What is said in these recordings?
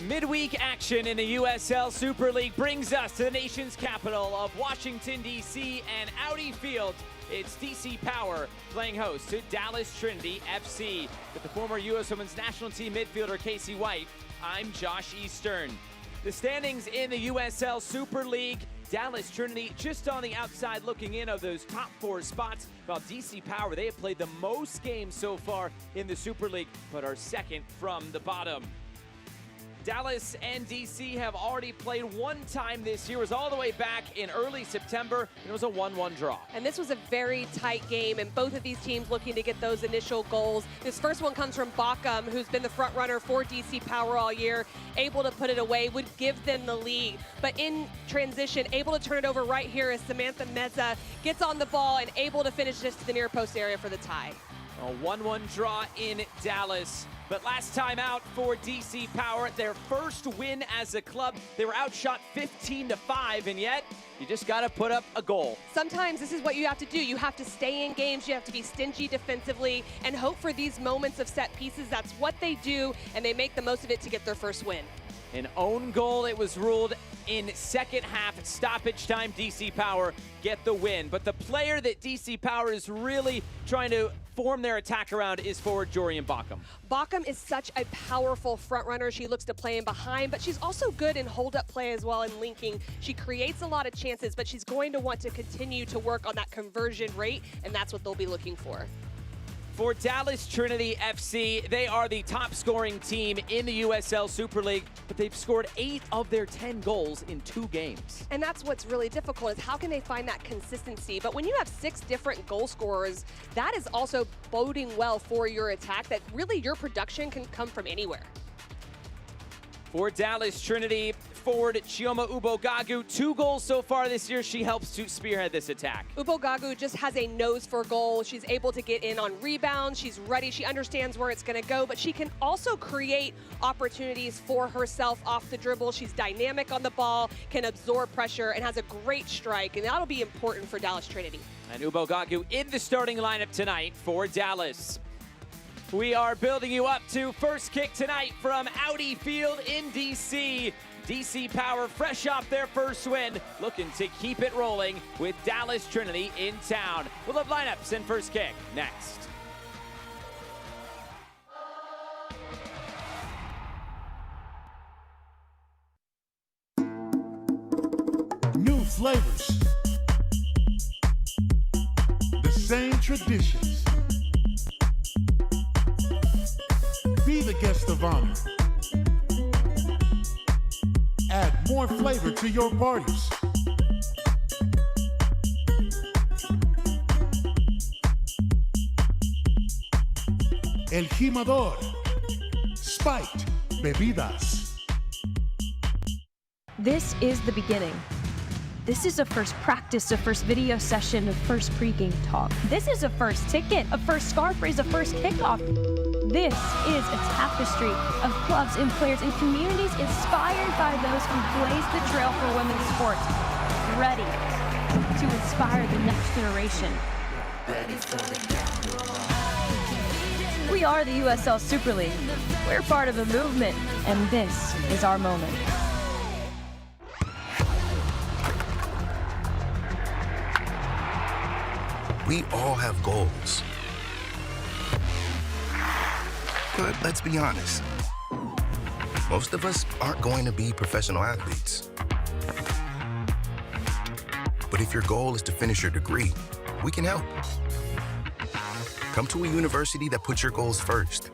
Midweek action in the USL Super League brings us to the nation's capital of Washington, D.C. and Audi Field. It's DC Power playing host to Dallas Trinity FC. With the former U.S. Women's National Team midfielder Casey White, I'm Josh Eastern. The standings in the USL Super League, Dallas Trinity just on the outside looking in of those top four spots, while DC Power, they have played the most games so far in the Super League, but are second from the bottom. Dallas and DC have already played one time this year. It was all the way back in early September, and it was a 1-1 draw. And this was a very tight game, and both of these teams looking to get those initial goals. This first one comes from Bochum, who's been the front runner for DC Power all year, able to put it away, would give them the lead. But in transition, able to turn it over right here as Samantha Meza gets on the ball and able to finish this to the near post area for the tie. A 1-1 draw in Dallas. But last time out for DC Power, their first win as a club. They were outshot 15-5, and yet you just got to put up a goal. Sometimes this is what you have to do. You have to stay in games. You have to be stingy defensively and hope for these moments of set pieces. That's what they do, and they make the most of it to get their first win. An own goal, it was ruled in second half stoppage time. DC Power get the win. But the player that DC Power is really trying to form their attack around is forward Jorian Bochum. Bochum is such a powerful front runner. She looks to play in behind, but she's also good in hold-up play as well and linking. She creates a lot of chances, but she's going to want to continue to work on that conversion rate, and that's what they'll be looking for. For Dallas Trinity FC, they are the top scoring team in the USL Super League, but they've scored 8 of their 10 goals in 2 games. And that's what's really difficult, is how can they find that consistency? But when you have 6 different goal scorers, that is also boding well for your attack, that really your production can come from anywhere. For Dallas Trinity, forward Chioma Ubogagu, 2 goals so far this year. She helps to spearhead this attack. Ubogagu just has a nose for goal. She's able to get in on rebounds. She's ready. She understands where it's going to go, but she can also create opportunities for herself off the dribble. She's dynamic on the ball, can absorb pressure, and has a great strike, and that'll be important for Dallas Trinity. And Ubogagu in the starting lineup tonight for Dallas. We are building you up to first kick tonight from Audi Field in DC. DC Power fresh off their first win, looking to keep it rolling with Dallas Trinity in town. We'll have lineups and first kick next. New flavors. The same traditions. Be the guest of honor. Add more flavor to your parties. El Jimador. Spiked Bebidas. This is the beginning. This is a first practice, a first video session, a first pregame talk. This is a first ticket, a first scarf raise, a first kickoff. This is a tapestry of clubs and players and communities inspired by those who blazed the trail for women's sports, ready to inspire the next generation. We are the USL Super League. We're part of a movement, and this is our moment. We all have goals. But let's be honest, most of us aren't going to be professional athletes. But if your goal is to finish your degree, we can help. Come to a university that puts your goals first.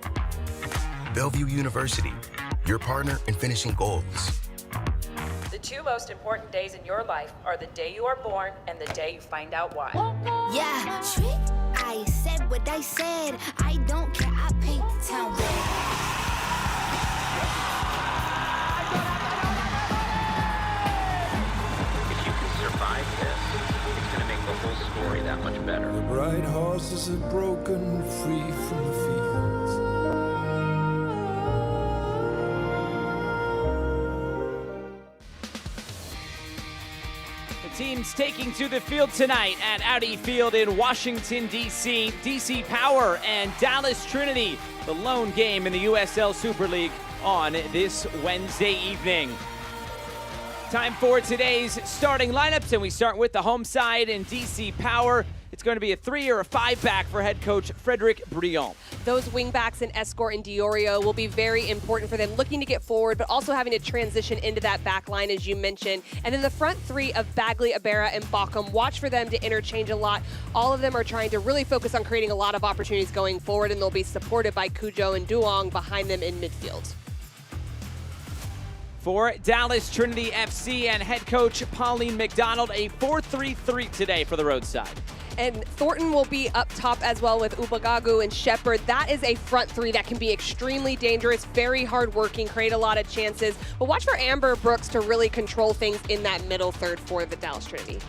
Bellevue University, your partner in finishing goals. The 2 most important days in your life are the day you are born and the day you find out why. Yeah, strict. I said what I said. I don't care. I paint the town red. If you can survive this, it's going to make the whole story that much better. The bright horses are broken free from the fields. Teams taking to the field tonight at Audi Field in Washington, D.C. DC Power and Dallas Trinity, the lone game in the USL Super League, on this Wednesday evening. Time for today's starting lineups, and we start with the home side in DC Power. It's going to be a 3 or a 5-back for head coach Frederic Briand. Those wingbacks in Escort and Diorio will be very important for them, looking to get forward, but also having to transition into that back line, as you mentioned. And then the front three of Bagley, Ibarra, and Bockham, watch for them to interchange a lot. All of them are trying to really focus on creating a lot of opportunities going forward, and they'll be supported by Cujo and Duong behind them in midfield. For Dallas Trinity FC and head coach Pauline McDonald, a 4-3-3 today for the roadside. And Thornton will be up top as well with Ubagagu and Shepard. That is a front three that can be extremely dangerous, very hard-working, create a lot of chances. But watch for Amber Brooks to really control things in that middle third for the Dallas Trinity.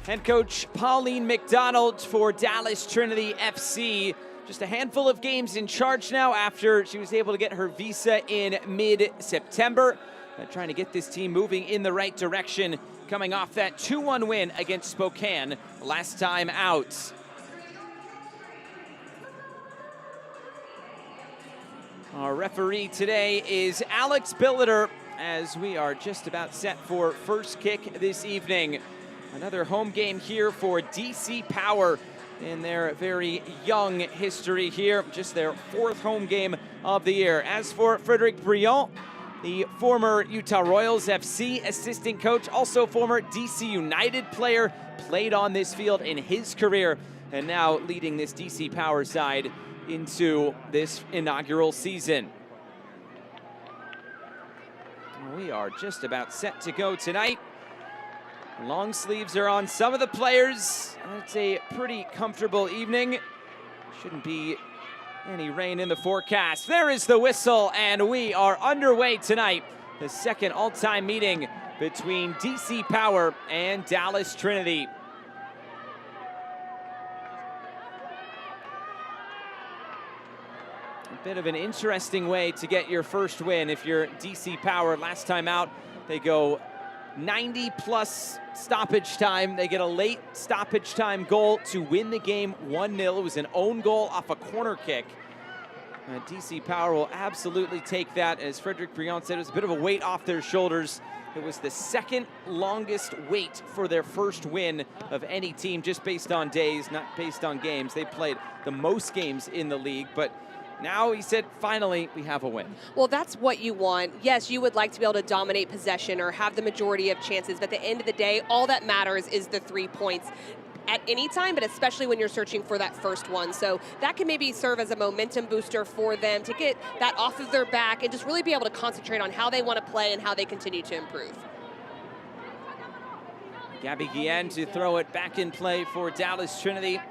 Head coach Pauline McDonald for Dallas Trinity FC. Just a handful of games in charge now after she was able to get her visa in mid-September. Trying to get this team moving in the right direction, coming off that 2-1 win against Spokane last time out. Our referee today is Alex Billiter, as we are just about set for first kick this evening. Another home game here for DC Power in their very young history here, just their 4th home game of the year. As for Frederic Briand, the former Utah Royals FC assistant coach, also former DC United player, played on this field in his career, and now leading this DC Power side into this inaugural season. We are just about set to go tonight. Long sleeves are on some of the players. It's a pretty comfortable evening. Shouldn't be any rain in the forecast. There is the whistle, and we are underway tonight. The second all-time meeting between DC Power and Dallas Trinity. A bit of an interesting way to get your first win if you're DC Power. Last time out, they go 90-plus stoppage time. They get a late stoppage time goal to win the game 1-0. It was an own goal off a corner kick. DC Power will absolutely take that. As Frederic Briand said, it was a bit of a weight off their shoulders. It was the second longest wait for their first win of any team, just based on days, not based on games. They played the most games in the league, but now he said, finally, we have a win. Well, that's what you want. Yes, you would like to be able to dominate possession or have the majority of chances, but at the end of the day, all that matters is the 3 points at any time, but especially when you're searching for that first one. So that can maybe serve as a momentum booster for them to get that off of their back and just really be able to concentrate on how they want to play and how they continue to improve. Gabby Guillen to throw it back in play for Dallas Trinity.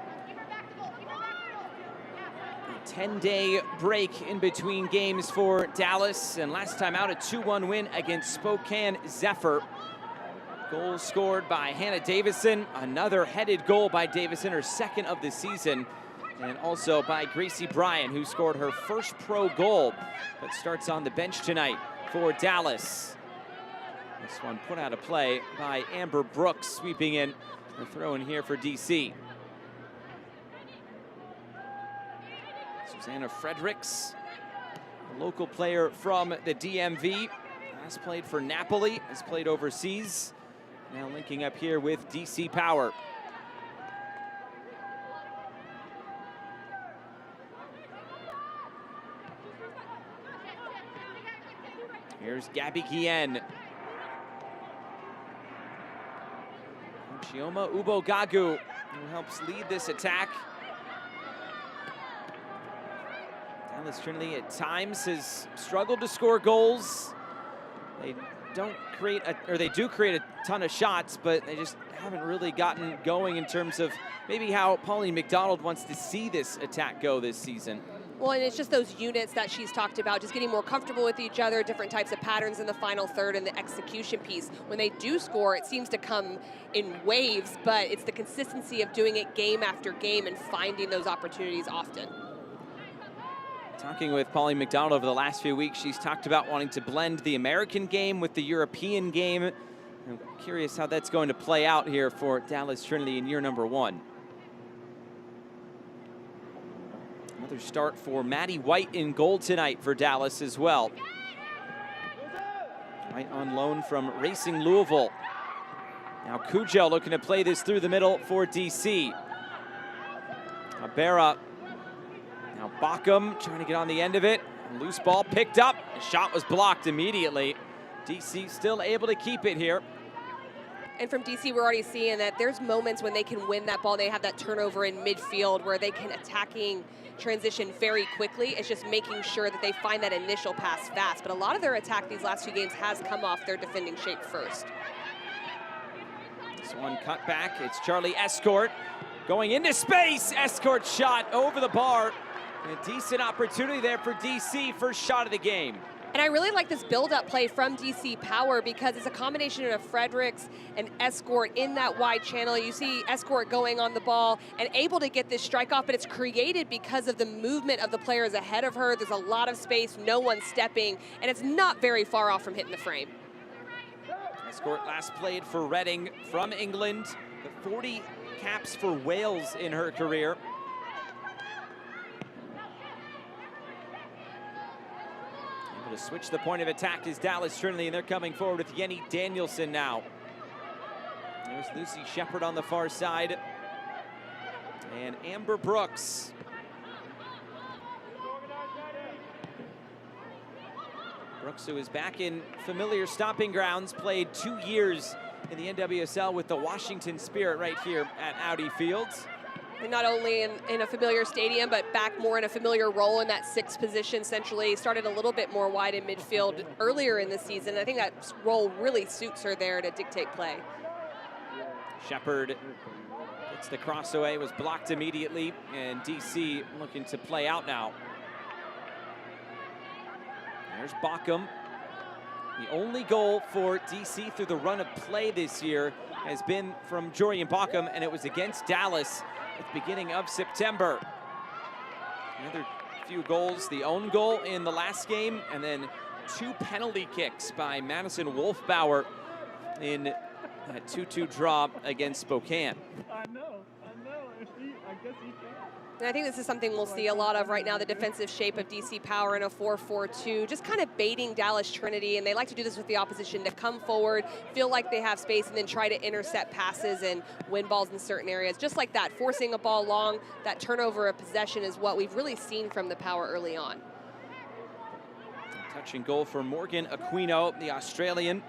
10-day break in between games for Dallas, and last time out a 2-1 win against Spokane Zephyr. Goal scored by Hannah Davison, another headed goal by Davison, her second of the season, and also by Gracie Bryan, who scored her first pro goal, but starts on the bench tonight for Dallas. This one put out of play by Amber Brooks, sweeping in the throw in here for DC. Susanna Fredericks, a local player from the DMV, has played for Napoli, has played overseas, now linking up here with DC Power. Here's Gabby Guillen. Chioma Ubagagu, who helps lead this attack. Dallas Trinity at times has struggled to score goals. They don't create, they do create a ton of shots, but they just haven't really gotten going in terms of maybe how Pauline McDonald wants to see this attack go this season. Well, and it's just those units that she's talked about, just getting more comfortable with each other, different types of patterns in the final third and the execution piece. When they do score, it seems to come in waves, but it's the consistency of doing it game after game and finding those opportunities often. Talking with Pauline McDonald over the last few weeks, she's talked about wanting to blend the American game with the European game. I'm curious how that's going to play out here for Dallas Trinity in year number 1. Another start for Maddie White in goal tonight for Dallas as well. White on loan from Racing Louisville. Now Cujo looking to play this through the middle for DC. Abera. Now Bockham trying to get on the end of it. Loose ball picked up. The shot was blocked immediately. DC still able to keep it here. And from DC, we're already seeing that there's moments when they can win that ball. They have that turnover in midfield where they can attacking transition very quickly. It's just making sure that they find that initial pass fast. But a lot of their attack these last 2 games has come off their defending shape first. This one cut back. It's Charlie Escort going into space. Escort shot over the bar. A decent opportunity there for DC. First shot of the game. And I really like this build-up play from DC Power because it's a combination of Fredericks and Escort in that wide channel. You see Escort going on the ball and able to get this strike off, but it's created because of the movement of the players ahead of her. There's a lot of space, no one stepping, and it's not very far off from hitting the frame. Escort last played for Reading from England. The 40 caps for Wales in her career. Able to switch the point of attack is Dallas Trinity, and they're coming forward with Jenny Danielson now. There's Lucy Shepard on the far side. And Amber Brooks. Brooks, who is back in familiar stomping grounds, played 2 years in the NWSL with the Washington Spirit right here at Audi Fields. And not only in a familiar stadium, but back more in a familiar role in that 6th position centrally. Started a little bit more wide in midfield earlier in the season. I think that role really suits her there to dictate play. Shepard gets the cross away, was blocked immediately, and DC looking to play out now. There's Bockham. The only goal for DC through the run of play this year has been from Jorian Bockham, and it was against Dallas at the beginning of September. Another few goals, the own goal in the last game, and then 2 penalty kicks by Madison Wolfbauer in that 2-2 draw against Spokane. I know. I guess he can. And I think this is something we'll see a lot of right now, the defensive shape of DC Power in a 4-4-2, just kind of baiting Dallas Trinity, and they like to do this with the opposition, to come forward, feel like they have space, and then try to intercept passes and win balls in certain areas. Just like that, forcing a ball long, that turnover of possession is what we've really seen from the Power early on. Touching goal for Morgan Aquino, the Australian.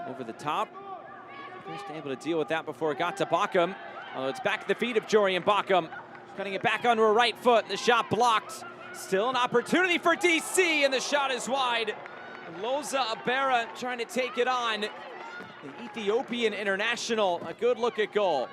Over the top. First able to deal with that before it got to Bockham. Although it's back at the feet of Jorian Bockham. Cutting it back onto her right foot. The shot blocked. Still an opportunity for DC, and the shot is wide. Loza Abera trying to take it on. The Ethiopian international, a good look at goal.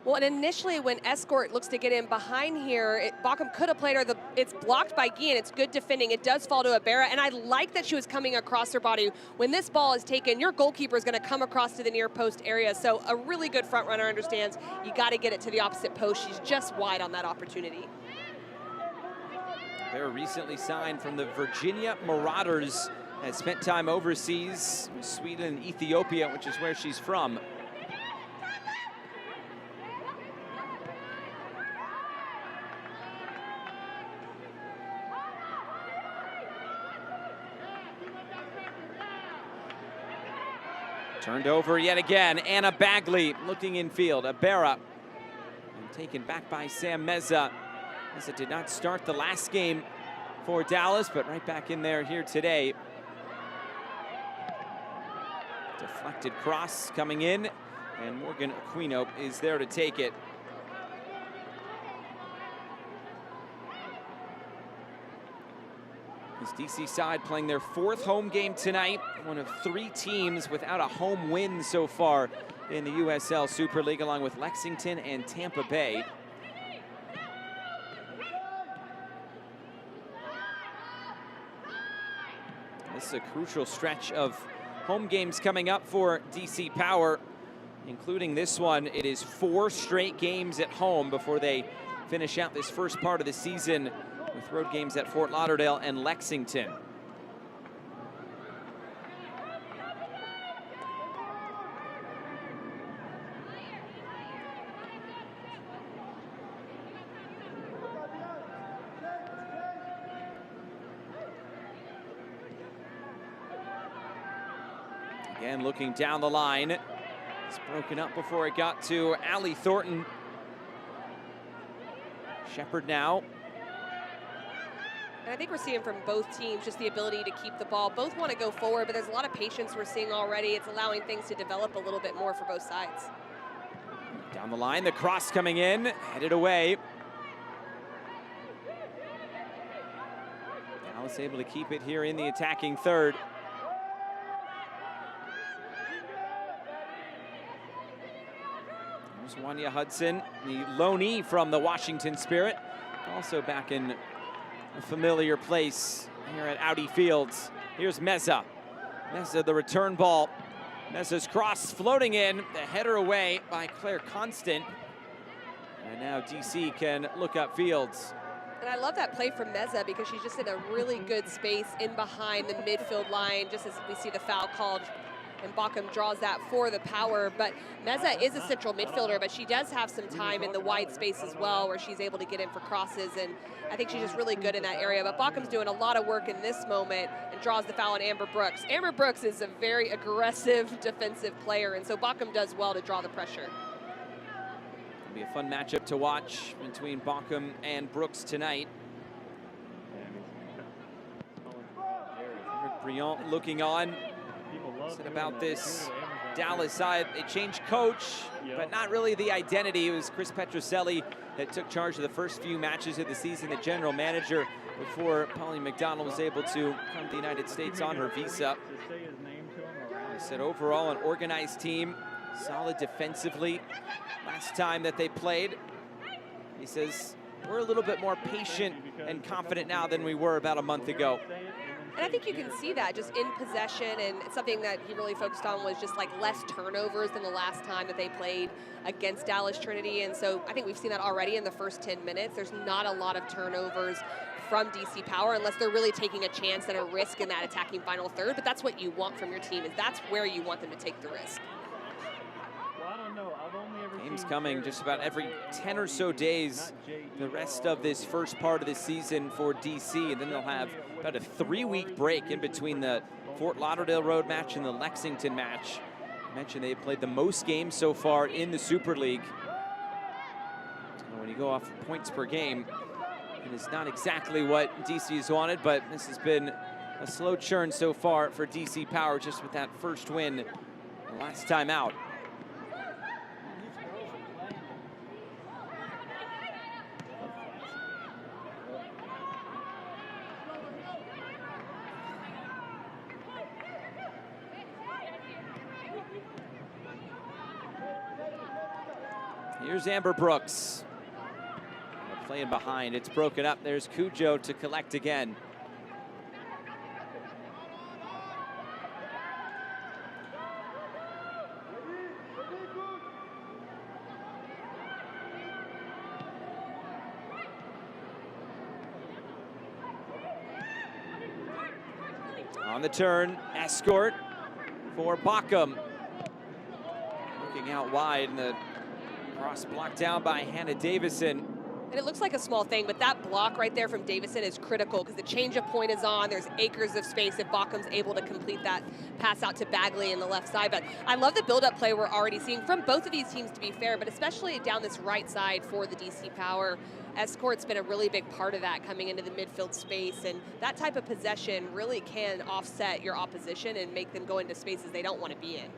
Well, and initially when Escort looks to get in behind here, Bockham could have played her. It's blocked by Guillen. It's good defending. It does fall to Abera, and I like that she was coming across her body. When this ball is taken, your goalkeeper is going to come across to the near post area. So a really good front runner understands you got to get it to the opposite post. She's just wide on that opportunity. Abera recently signed from the Virginia Marauders, has spent time overseas, Sweden and Ethiopia, which is where she's from. Turned over yet again. Anna Bagley looking in field. Abera and taken back by Sam Meza. Meza did not start the last game for Dallas, but right back in there here today. Deflected cross coming in, and Morgan Aquino is there to take it. This DC side playing their 4th home game tonight, one of 3 teams without a home win so far in the USL Super League, along with Lexington and Tampa Bay. This is a crucial stretch of home games coming up for DC Power, including this one. It is 4 straight games at home before they finish out this first part of the season with road games at Fort Lauderdale and Lexington. Again, looking down the line. It's broken up before it got to Allie Thornton. Shepard now. And I think we're seeing from both teams just the ability to keep the ball. Both want to go forward, but there's a lot of patience we're seeing already. It's allowing things to develop a little bit more for both sides. Down the line, the cross coming in, headed away. Dallas able to keep it here in the attacking third. There's Wanya Hudson, the loanee from the Washington Spirit. Also back in a familiar place here at Audi Fields. Here's Meza. Meza, the return ball. Meza's cross floating in, the header away by Claire Constant. And now DC can look up Fields. And I love that play from Meza because she's just in a really good space in behind the midfield line, just as we see the foul called. And Bockham draws that for the Power. But Meza is a central midfielder, but she does have some time in the wide space as well where she's able to get in for crosses. And I think she's just really good in that area. But Bockham's doing a lot of work in this moment and draws the foul on Amber Brooks. Amber Brooks is a very aggressive defensive player, and so Bockham does well to draw the pressure. It'll be a fun matchup to watch between Bockham and Brooks tonight. Briand looking on. Said about this Dallas side, they changed coach, but not really the identity. It was Chris Petroselli that took charge of the first few matches of the season, the general manager, before Pauline McDonald was able to come to the United States on her visa. He said overall an organized team, solid defensively. Last time that they played, he says, we're a little bit more patient and confident now than we were about a month ago. And I think you can see that just in possession, and something that he really focused on was just like less turnovers than the last time that they played against Dallas Trinity. And so I think we've seen that already in the first 10 minutes. There's not a lot of turnovers from DC Power unless they're really taking a chance and a risk in that attacking final third. But that's what you want from your team, is that's where you want them to take the risk. Games coming just about every 10 or so days the rest of this first part of the season for DC, and then they'll have about a 3-week break in between the Fort Lauderdale Road match and the Lexington match. I mentioned they played the most games so far in the Super League. And when you go off points per game, it is not exactly what DC's wanted, but this has been a slow churn so far for DC Power, just with that first win last time out. Here's Amber Brooks. They're playing behind. It's broken up. There's Cujo to collect again. On the turn, escort for Bockham. Looking out wide, and the cross blocked down by Hannah Davison. And it looks like a small thing, but that block right there from Davison is critical because the change of point is on. There's acres of space if Bockham's able to complete that pass out to Bagley in the left side. But I love the build-up play we're already seeing from both of these teams, to be fair, but especially down this right side for the DC Power. Escort's been a really big part of that coming into the midfield space, and that type of possession really can offset your opposition and make them go into spaces they don't want to be in.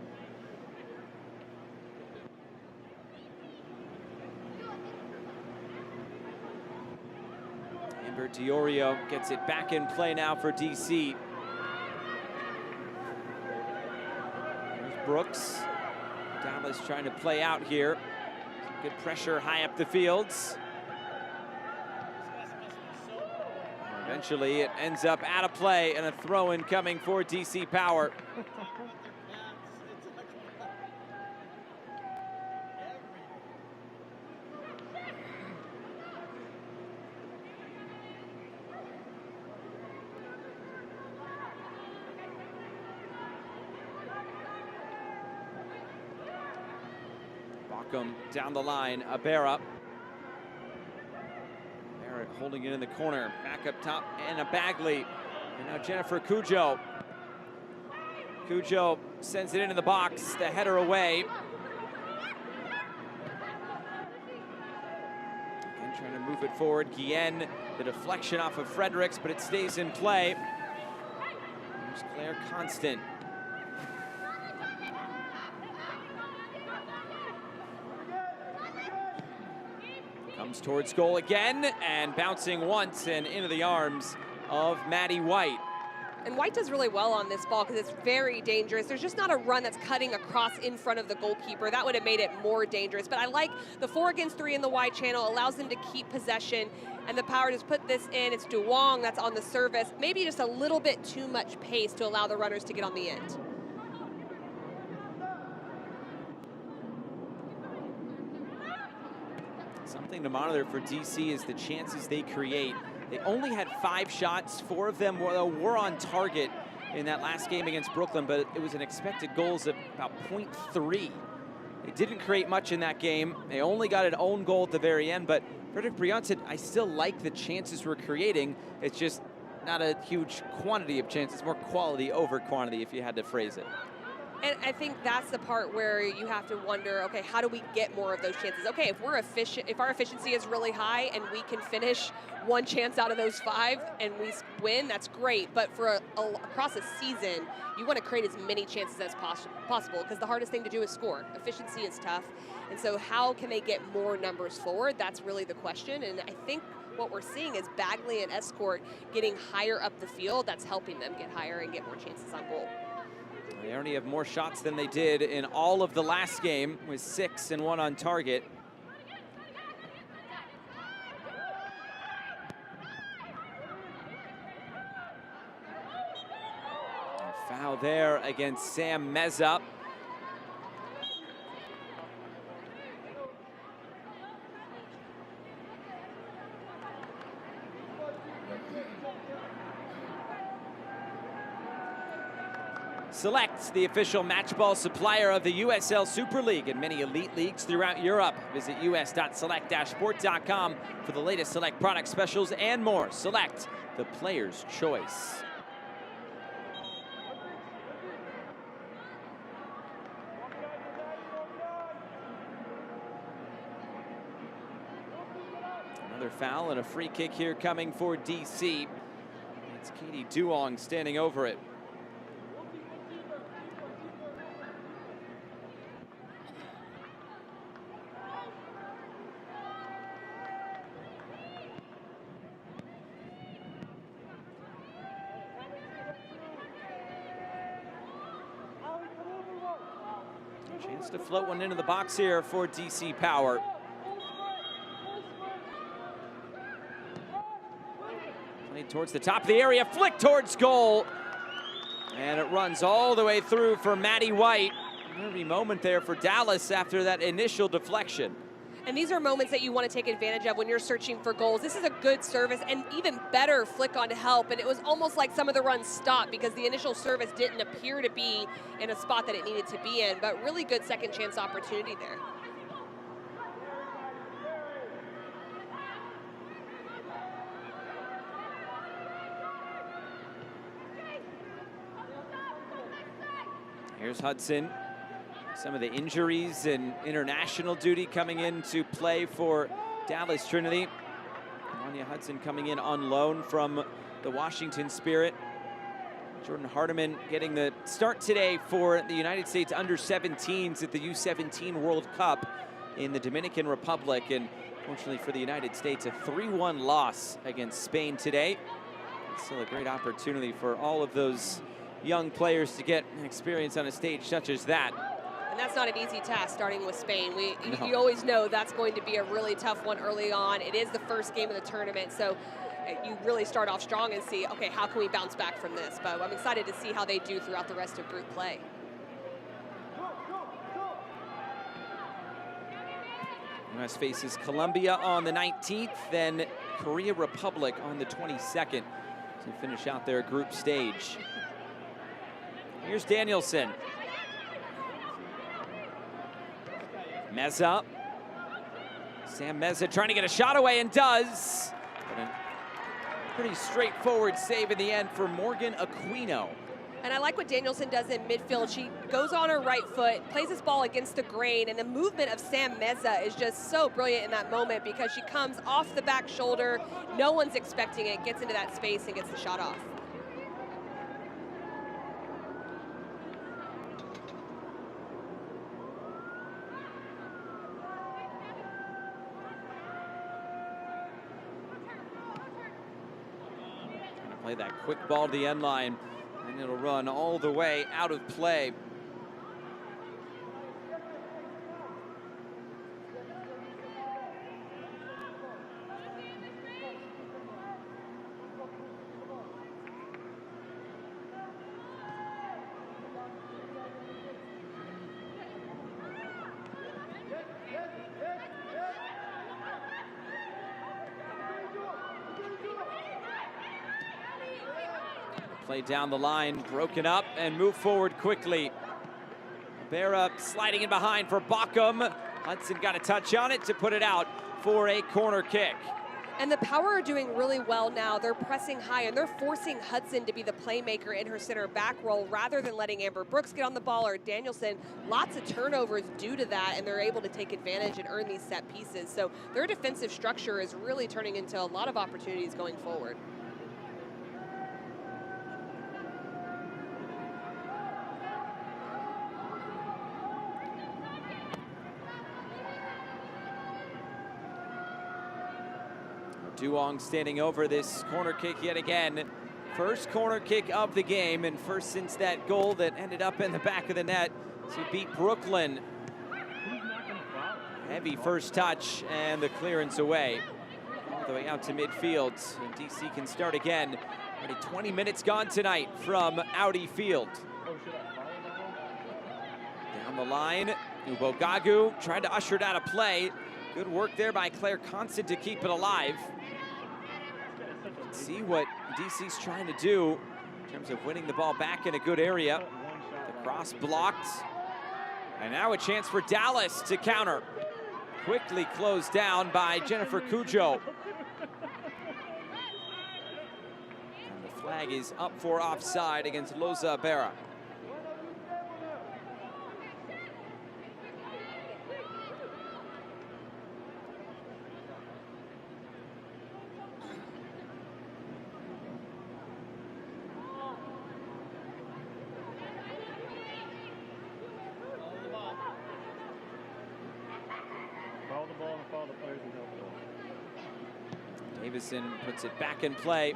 Amber Diorio gets it back in play now for DC. There's Brooks. Dallas trying to play out here. Some good pressure high up the fields. Eventually it ends up out of play, and a throw-in coming for DC Power. Down the line, Abera. Barrett holding it in the corner. Back up top, and a Bagley. And now Jennifer Cujo. Cujo sends it into the box, the header away. Again, trying to move it forward. Guillen, the deflection off of Fredericks, but it stays in play. There's Claire Constant. Comes towards goal again, and bouncing once and into the arms of Maddie White. And White does really well on this ball because it's very dangerous. There's just not a run that's cutting across in front of the goalkeeper. That would have made it more dangerous. But I like the 4 against 3 in the wide channel, allows them to keep possession, and the power to put this in. It's Duong that's on the service. Maybe just a little bit too much pace to allow the runners to get on the end. Something to monitor for DC is the chances they create. They only had 5 shots. 4 of them were on target in that last game against Brooklyn, but it was an expected goals of about 0.3. They didn't create much in that game. They only got an own goal at the very end, but Frederick Briand said, I still like the chances we're creating. It's just not a huge quantity of chances, more quality over quantity, if you had to phrase it. And I think that's the part where you have to wonder, okay, how do we get more of those chances? Okay, if we're efficient, if our efficiency is really high and we can finish 1 chance out of those 5 and we win, that's great. But for across a season, you want to create as many chances as possible because the hardest thing to do is score. Efficiency is tough. And so how can they get more numbers forward? That's really the question. And I think what we're seeing is Bagley and Escort getting higher up the field. That's helping them get higher and get more chances on goal. They already have more shots than they did in all of the last game, with 6 and 1 on target. A foul there against Sam Meza. Select, the official match ball supplier of the USL Super League and many elite leagues throughout Europe. Visit us.select-sport.com for the latest Select product specials and more. Select, the player's choice. Another foul and a free kick here coming for DC. It's Katie Duong standing over it. Chance to float one into the box here for DC Power. Played towards the top of the area, flick towards goal. And it runs all the way through for Maddie White. Nervy moment there for Dallas after that initial deflection. And these are moments that you want to take advantage of when you're searching for goals. This is a good service and even better flick on help. And it was almost like some of the runs stopped because the initial service didn't appear to be in a spot that it needed to be in, but really good second chance opportunity there. Here's Hudson. Some of the injuries and international duty coming into play for Dallas Trinity. Anya Hudson coming in on loan from the Washington Spirit. Jordan Hardiman getting the start today for the United States under-17s at the U17 World Cup in the Dominican Republic. And fortunately for the United States, a 3-1 loss against Spain today. It's still a great opportunity for all of those young players to get an experience on a stage such as that. And that's not an easy task, starting with Spain. You always know that's going to be a really tough one early on. It is the first game of the tournament, so you really start off strong and see, okay, how can we bounce back from this? But I'm excited to see how they do throughout the rest of group play. US faces Colombia on the 19th, then Korea Republic on the 22nd to finish out their group stage. Here's Danielson. Meza. Sam Meza trying to get a shot away and does. But a pretty straightforward save in the end for Morgan Aquino. And I like what Danielson does in midfield. She goes on her right foot, plays this ball against the grain, and the movement of Sam Meza is just so brilliant in that moment because she comes off the back shoulder, no one's expecting it, gets into that space and gets the shot off. Play that quick ball to the end line, and it'll run all the way out of play. Play down the line, broken up, and move forward quickly. Bera sliding in behind for Bockham. Hudson got a touch on it to put it out for a corner kick. And the Power are doing really well now. They're pressing high, and they're forcing Hudson to be the playmaker in her center back role rather than letting Amber Brooks get on the ball or Danielson. Lots of turnovers due to that, and they're able to take advantage and earn these set pieces. So their defensive structure is really turning into a lot of opportunities going forward. Duong standing over this corner kick yet again. First corner kick of the game, and first since that goal that ended up in the back of the net to beat Brooklyn. Heavy first touch and the clearance away. All the way out to midfield, and DC can start again. Already 20 minutes gone tonight from Audi Field. Down the line, Ubogagu trying to usher it out of play. Good work there by Claire Constant to keep it alive. See what DC's trying to do in terms of winning the ball back in a good area. The cross blocked. And now a chance for Dallas to counter. Quickly closed down by Jennifer Cujo. And the flag is up for offside against Loza Bera. Davison puts it back in play.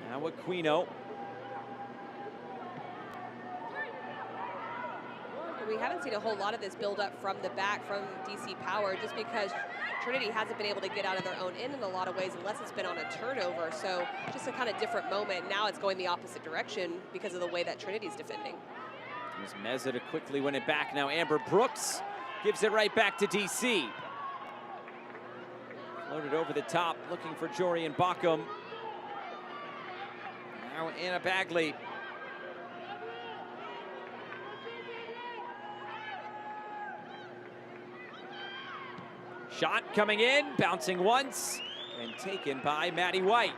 Now Aquino. We haven't seen a whole lot of this build up from the back from DC Power just because Trinity hasn't been able to get out of their own end in a lot of ways unless it's been on a turnover. So just a kind of different moment. Now it's going the opposite direction because of the way that Trinity's defending. There's Meza to quickly win it back. Now Amber Brooks gives it right back to DC. Floated over the top, looking for Jorian Bockham. Now Anna Bagley. Shot coming in, bouncing once, and taken by Maddie White.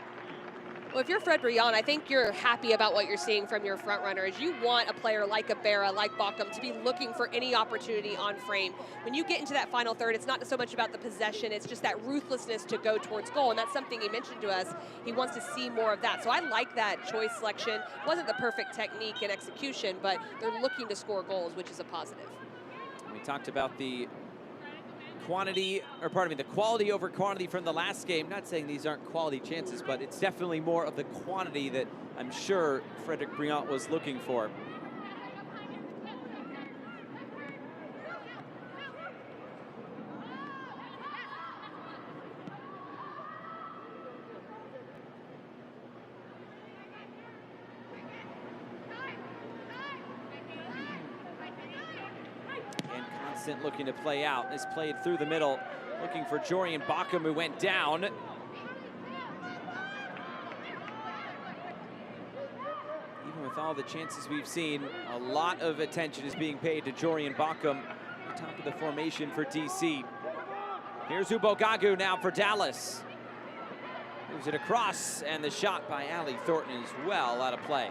Well, if you're Fred Briand, I think you're happy about what you're seeing from your front runners. You want a player like a Bera, like Bockham, to be looking for any opportunity on frame. When you get into that final third, it's not so much about the possession, it's just that ruthlessness to go towards goal, and that's something he mentioned to us. He wants to see more of that. So I like that choice selection. It wasn't the perfect technique and execution, but they're looking to score goals, which is a positive. We talked about the quality over quantity from the last game. Not saying these aren't quality chances, but it's definitely more of the quantity that I'm sure Frederick Briand was looking for. Looking to play out. This played through the middle, looking for Jorian Bockham, who went down. Even with all the chances we've seen, a lot of attention is being paid to Jorian Bockham, top of the formation for DC. Here's Ubogagu now for Dallas. Moves it across, and the shot by Ali Thornton is well out of play.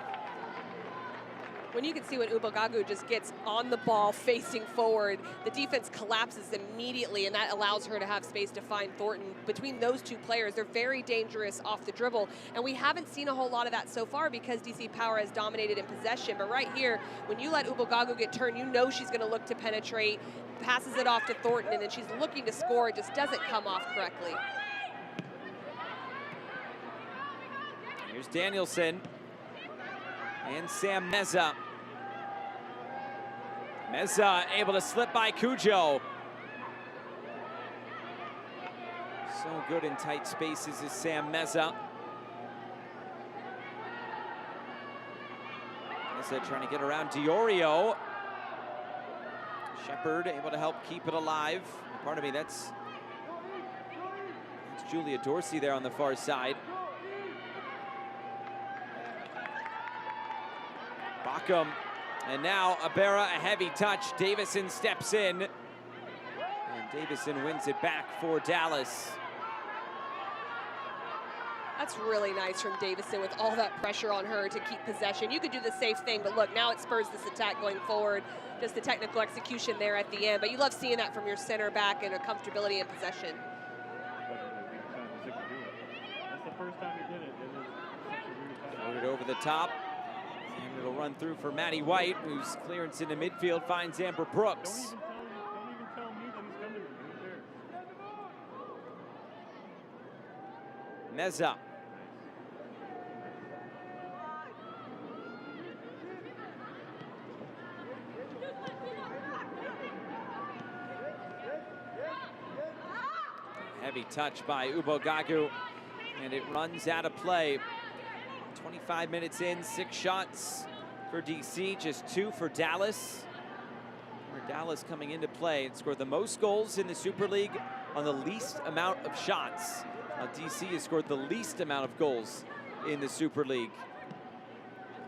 When you can see when Ubogagu just gets on the ball facing forward, the defense collapses immediately, and that allows her to have space to find Thornton. Between those two players, they're very dangerous off the dribble, and we haven't seen a whole lot of that so far because DC Power has dominated in possession. But right here, when you let Ubogagu get turned, you know she's going to look to penetrate, passes it off to Thornton, and then she's looking to score. It just doesn't come off correctly. Here's Danielson and Sam Meza. Meza able to slip by Cujo. So good in tight spaces is Sam Meza. Meza trying to get around Diorio. Shepard able to help keep it alive. Pardon me, that's Julia Dorsey there on the far side. Backham, and now Abera, a heavy touch. Davison steps in, and Davison wins it back for Dallas. That's really nice from Davison with all that pressure on her to keep possession. You could do the safe thing, but look, now it spurs this attack going forward. Just the technical execution there at the end, but you love seeing that from your center back and a comfortability in possession. That's the first time he did it. Floated over the top. And it'll run through for Maddie White, whose clearance into midfield finds Amber Brooks. Don't even tell me that he's coming. He's there. Meza. Heavy touch by Ubogagu, and it runs out of play. 25 minutes in, 6 shots for DC, just 2 for Dallas. Where Dallas coming into play and scored the most goals in the Super League on the least amount of shots. DC has scored the least amount of goals in the Super League.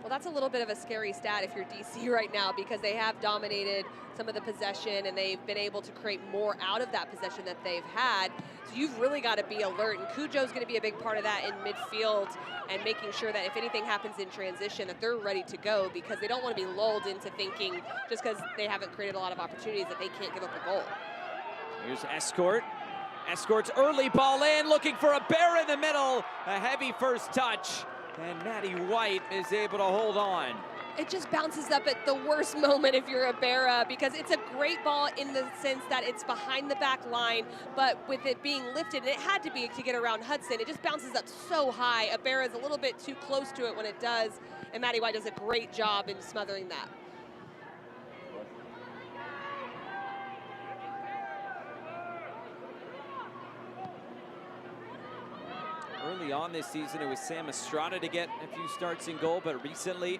Well, that's a little bit of a scary stat if you're DC right now, because they have dominated some of the possession and they've been able to create more out of that possession that they've had. So you've really got to be alert, and Cujo's going to be a big part of that in midfield and making sure that if anything happens in transition that they're ready to go, because they don't want to be lulled into thinking just because they haven't created a lot of opportunities that they can't give up a goal. Here's Escort. Escort's early ball in, looking for a bear in the middle. A heavy first touch. And Maddie White is able to hold on. It just bounces up at the worst moment if you're Abera, because it's a great ball in the sense that it's behind the back line, but with it being lifted, and it had to be to get around Hudson, it just bounces up so high. Abera is a little bit too close to it when it does, and Maddie White does a great job in smothering that. Early on this season, it was Sam Estrada to get a few starts in goal, but recently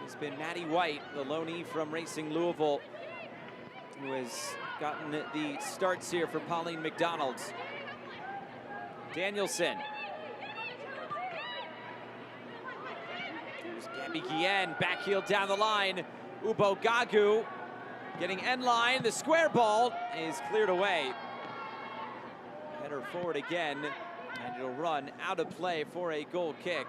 it's been Maddie White, the loanee from Racing Louisville, who has gotten the starts here for Pauline McDonald. Danielson. There's Gabby Guillen, back heel down the line. Ubogagu getting end line. The square ball is cleared away. Header forward again. And it'll run out of play for a goal kick.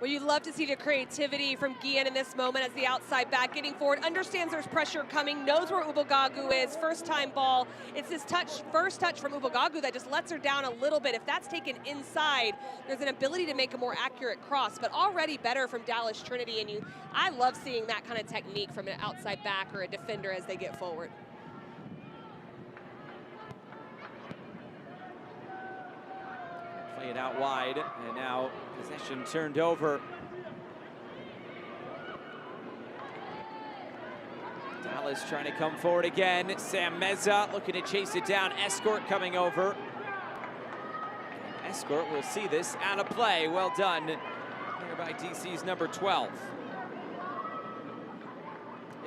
Well, you'd love to see the creativity from Guillen in this moment as the outside back getting forward, understands there's pressure coming, knows where Ubogagu is, first time ball. It's this first touch from Ubogagu that just lets her down a little bit. If that's taken inside, there's an ability to make a more accurate cross, but already better from Dallas Trinity. And I love seeing that kind of technique from an outside back or a defender as they get forward. Play it out wide, and now possession turned over. Dallas trying to come forward again. Sam Meza looking to chase it down. Escort coming over. Escort will see this out of play. Well done here by DC's number 12.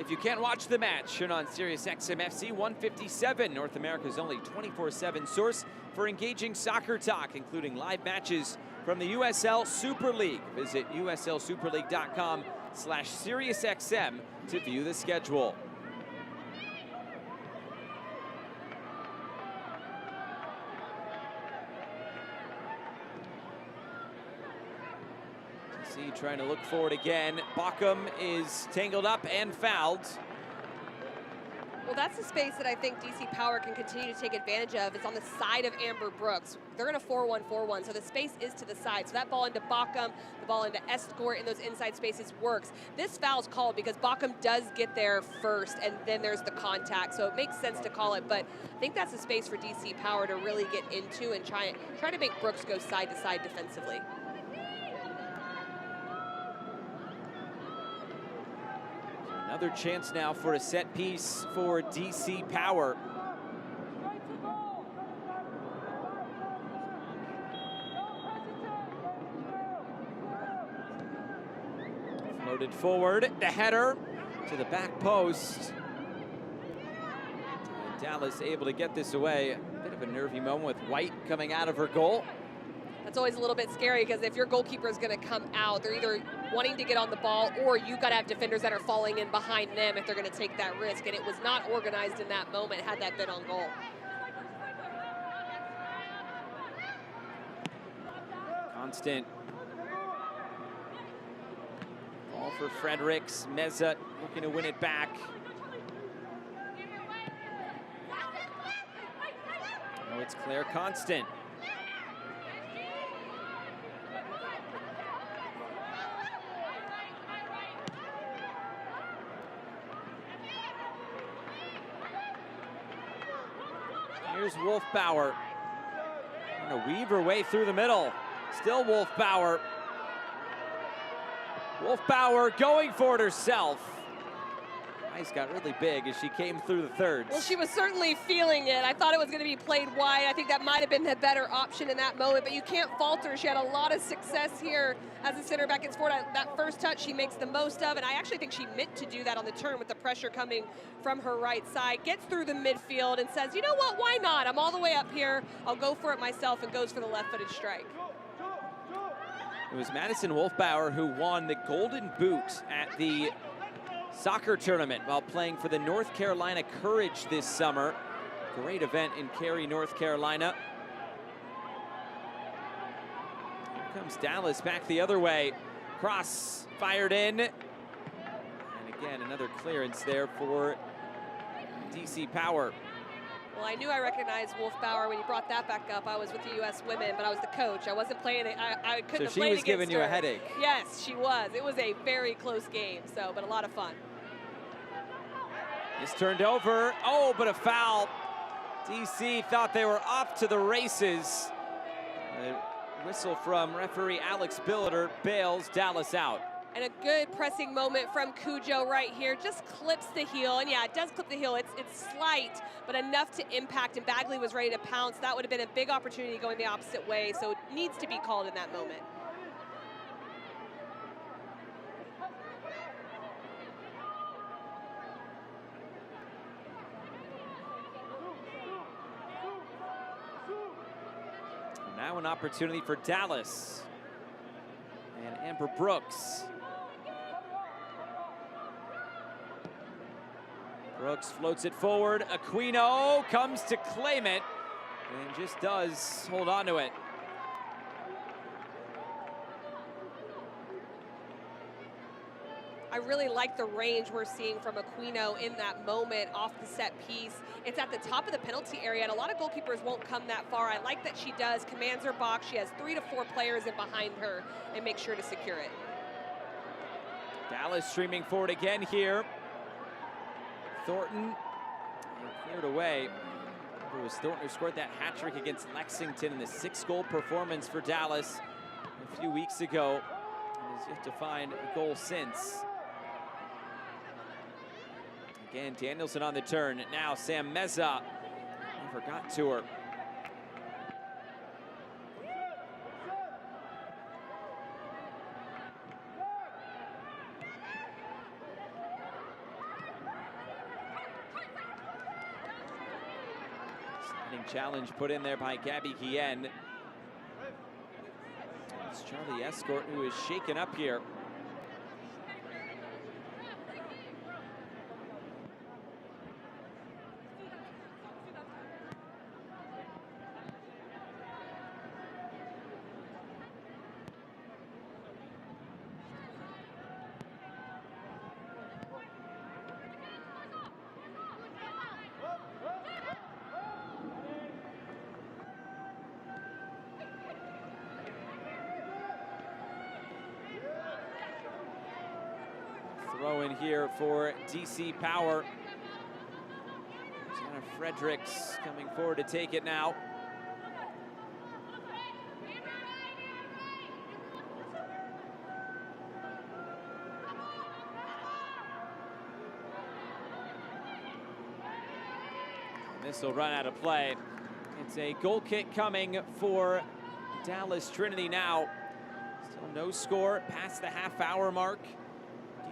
If you can't watch the match, shown on Sirius XM FC 157, North America's only 24/7 source for engaging soccer talk, including live matches from the USL Super League. Visit uslsuperleague.com/SiriusXM to view the schedule. DC trying to look forward again. Bockham is tangled up and fouled. Well, that's the space that I think DC Power can continue to take advantage of. It's on the side of Amber Brooks. They're in a 4-1-4-1, so the space is to the side. So that ball into Bockham, the ball into Escort in those inside spaces works. This foul's called because Bockham does get there first, and then there's the contact. So it makes sense to call it, but I think that's the space for DC Power to really get into and try to make Brooks go side to side defensively. Another chance now for a set piece for DC Power. Floated forward, the header to the back post. And Dallas able to get this away. A bit of a nervy moment with White coming out of her goal. That's always a little bit scary because if your goalkeeper is going to come out, they're either wanting to get on the ball or you got to have defenders that are falling in behind them if they're going to take that risk. And it was not organized in that moment had that been on goal. Constant. Ball for Fredericks. Meza looking to win it back. Oh, it's Claire Constant. Here's Wolfbauer. Trying to weave her way through the middle. Still Wolfbauer. Wolfbauer going for it herself. Eyes got really big as she came through the thirds. Well, she was certainly feeling it. I thought it was going to be played wide. I think that might have been the better option in that moment, but you can't falter. She had a lot of success here as a center back in sport. That first touch, she makes the most of, and I actually think she meant to do that on the turn with the pressure coming from her right side. Gets through the midfield and says, you know what, why not? I'm all the way up here. I'll go for it myself, and goes for the left-footed strike. It was Madison Wolfbauer who won the Golden Boot at the soccer tournament while playing for the North Carolina Courage this summer. Great event in Cary, North Carolina. Here comes Dallas back the other way. Cross fired in. And again, another clearance there for DC Power. Well, I knew I recognized Wolfbauer when you brought that back up. I was with the U.S. women, but I was the coach. I wasn't playing it. I couldn't have played against her. So she was giving you a headache. Yes, she was. It was a very close game, but a lot of fun. It's turned over. Oh, but a foul. DC thought they were off to the races. A whistle from referee Alex Billiter bails Dallas out. And a good pressing moment from Cujo right here. Just clips the heel. And yeah, it does clip the heel. It's slight, but enough to impact. And Bagley was ready to pounce. That would have been a big opportunity going the opposite way. So it needs to be called in that moment. Now an opportunity for Dallas. And Amber Brooks. Brooks floats it forward. Aquino comes to claim it and just does hold on to it. I really like the range we're seeing from Aquino in that moment off the set piece. It's at the top of the penalty area, and a lot of goalkeepers won't come that far. I like that she does, commands her box. She has 3 to 4 players in behind her and makes sure to secure it. Dallas streaming forward again here. Thornton cleared away. It was Thornton who scored that hat trick against Lexington in the 6-goal performance for Dallas a few weeks ago, and has yet to find a goal since. Again, Danielson on the turn. Now Sam Meza never got to her. Challenge put in there by Gabby Guillen. It's Charlie Escort who is shaken up here. throw in here for DC Power. Jenna Fredericks coming forward to take it now. This will run out of play. It's a goal kick coming for Dallas Trinity now. Still no score past the half-hour mark.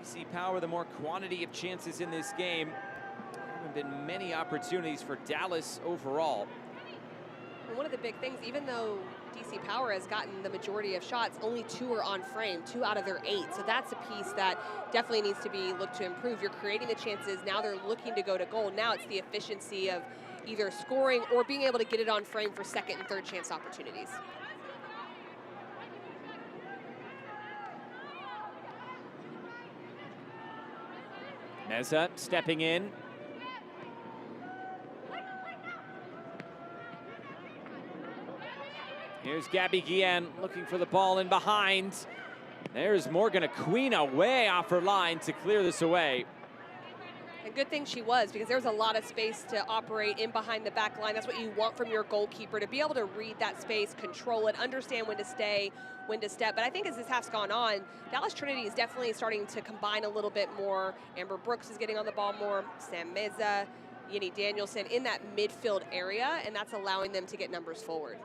DC Power, the more quantity of chances in this game. There haven't been many opportunities for Dallas overall. And one of the big things, even though DC Power has gotten the majority of shots, only 2 are on frame, 2 out of their 8. So that's a piece that definitely needs to be looked to improve. You're creating the chances. Now they're looking to go to goal. Now it's the efficiency of either scoring or being able to get it on frame for second and third chance opportunities. Meza stepping in. Here's Gabby Guillen looking for the ball in behind. There's Morgan Aquina way off her line to clear this away. A good thing she was, because there was a lot of space to operate in behind the back line. That's what you want from your goalkeeper, to be able to read that space, control it, understand when to stay, when to step. But I think as this half's gone on, Dallas Trinity is definitely starting to combine a little bit more. Amber Brooks is getting on the ball more, Sam Meza, Yini Danielson in that midfield area, and that's allowing them to get numbers forward.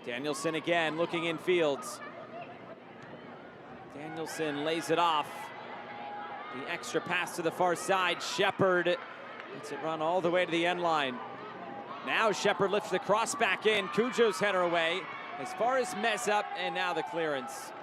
Danielson again looking in fields. Danielson lays it off. The extra pass to the far side. Shepard lets it run all the way to the end line. Now Shepard lifts the cross back in. Cujo's header away as far as Meza, and now the clearance.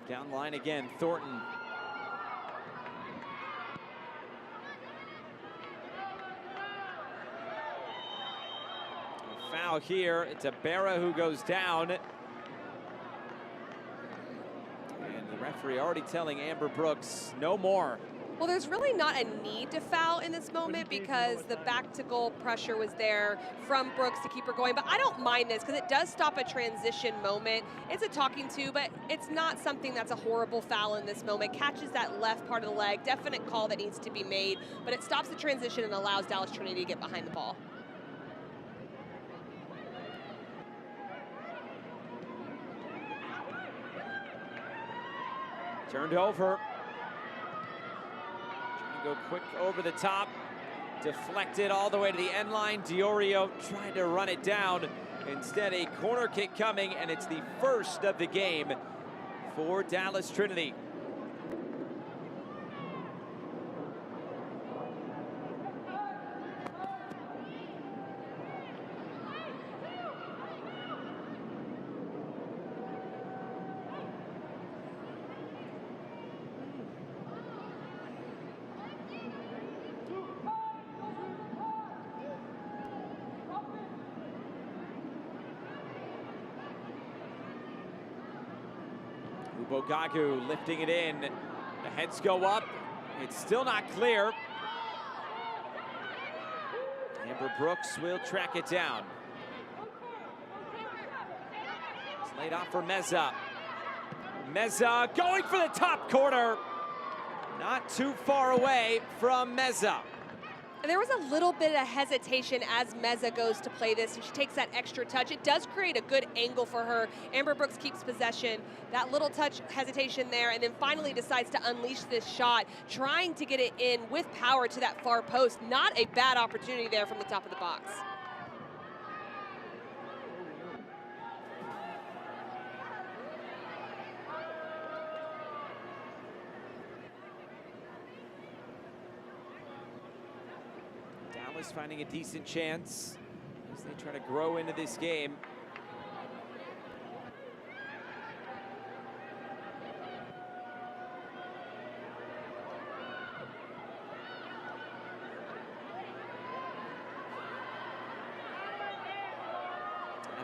Down line again, Thornton. A foul here. It's Ibarra who goes down. And the referee already telling Amber Brooks, no more. Well, there's really not a need to foul in this moment because the back-to-goal pressure was there from Brooks to keep her going. But I don't mind this because it does stop a transition moment. It's a talking to, but it's not something that's a horrible foul in this moment. Catches that left part of the leg. Definite call that needs to be made, but it stops the transition and allows Dallas Trinity to get behind the ball. Turned over. Go quick over the top, deflected all the way to the end line. Diorio tried to run it down. Instead, a corner kick coming, and it's the first of the game for Dallas Trinity. Bogagu lifting it in. The heads go up. It's still not clear. Amber Brooks will track it down. It's laid off for Meza. Meza going for the top corner. Not too far away from Meza. And there was a little bit of hesitation as Meza goes to play this, and she takes that extra touch. It does create a good angle for her. Amber Brooks keeps possession. That little touch hesitation there, and then finally decides to unleash this shot, trying to get it in with power to that far post. Not a bad opportunity there from the top of the box. Finding a decent chance as they try to grow into this game.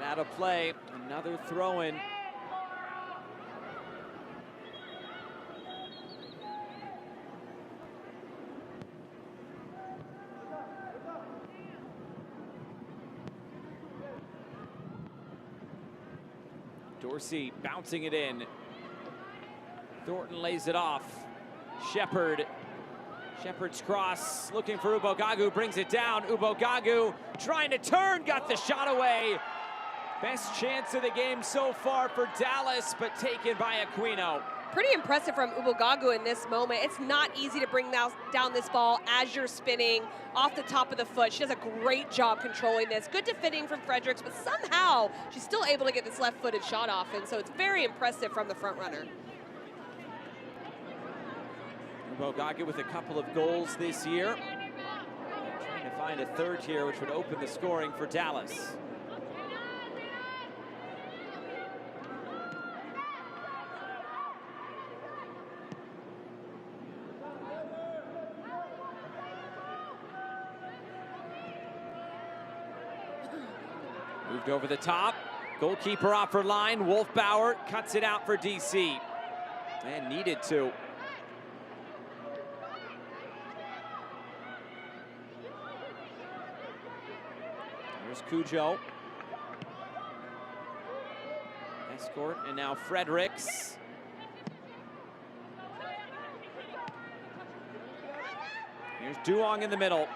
out of play, another throw-in. Dorsey bouncing it in. Thornton lays it off. Shepard's cross, looking for Ubogagu, brings it down. Ubogagu trying to turn, got the shot away. Best chance of the game so far for Dallas, but taken by Aquino. Pretty impressive from Ubogagu in this moment. It's not easy to bring down this ball as you're spinning off the top of the foot. She does a great job controlling this. Good defending from Fredericks, but somehow she's still able to get this left-footed shot off, and so it's very impressive from the front runner. Ubogagu with a couple of goals this year. Trying to find a third here, which would open the scoring for Dallas. Moved over the top. Goalkeeper off her line. Wolfbauer cuts it out for DC. And needed to. Here's Cujo. Escort, and now Fredericks. Here's Duong in the middle.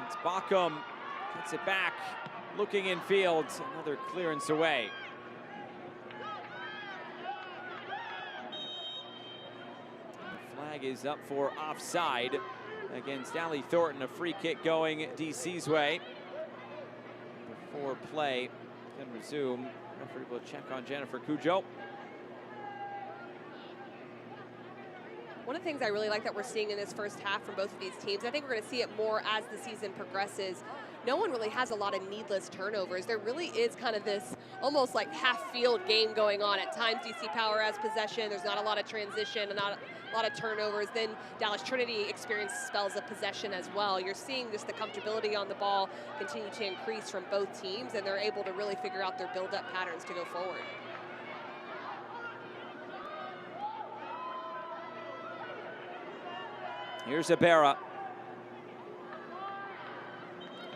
It's Bockham, gets it back, looking in field, another clearance away. The flag is up for offside against Allie Thornton, a free kick going DC's way. Before play can resume, referee will check on Jennifer Cujo. One of the things I really like that we're seeing in this first half from both of these teams, I think we're going to see it more as the season progresses. No one really has a lot of needless turnovers. There really is kind of this almost like half-field game going on. At times, DC Power has possession. There's not a lot of transition and not a lot of turnovers. Then Dallas Trinity experiences spells of possession as well. You're seeing just the comfortability on the ball continue to increase from both teams, and they're able to really figure out their build-up patterns to go forward. Here's Ibarra.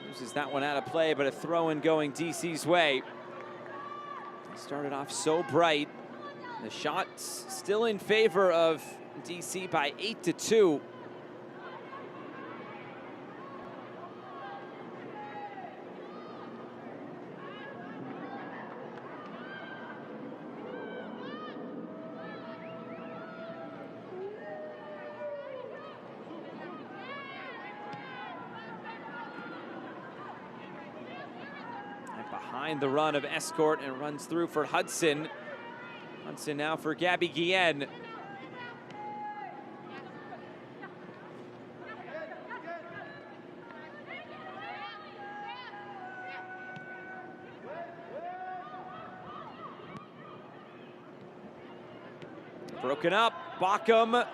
Loses that one out of play, but a throw-in going DC's way. They started off so bright. The shot's still in favor of DC by 8-2. Behind the run of Escort and runs through for Hudson. Hudson now for Gabby Guillen. Broken up, Bockham was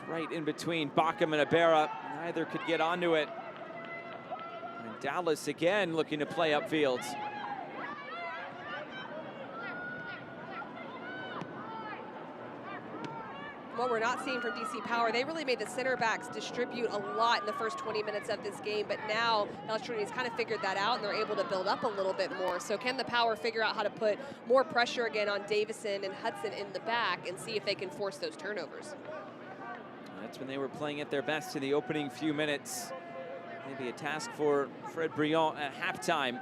right in between Bockham and Ibarra. Neither could get onto it. And Dallas again looking to play upfield. What we're not seeing from DC Power, they really made the center backs distribute a lot in the first 20 minutes of this game, but now Dallas Trinity's kind of figured that out and they're able to build up a little bit more. So can the Power figure out how to put more pressure again on Davison and Hudson in the back and see if they can force those turnovers? That's when they were playing at their best in the opening few minutes. Maybe a task for Fred Briand at halftime.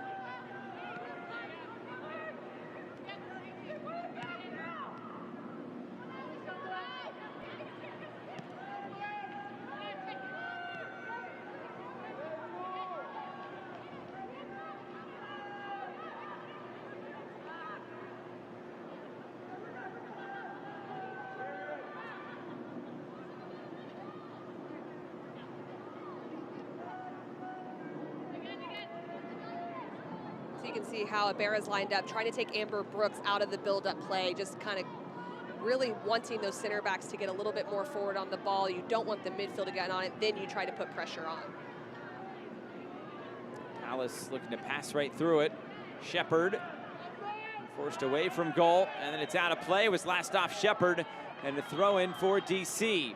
So you can see how Ibarra's lined up, trying to take Amber Brooks out of the build-up play, just kind of really wanting those center backs to get a little bit more forward on the ball. You don't want the midfield to get on it, then you try to put pressure on. Dallas looking to pass right through it. Shepard forced away from goal, and then it's out of play. It was last off Shepard, and a throw in for DC.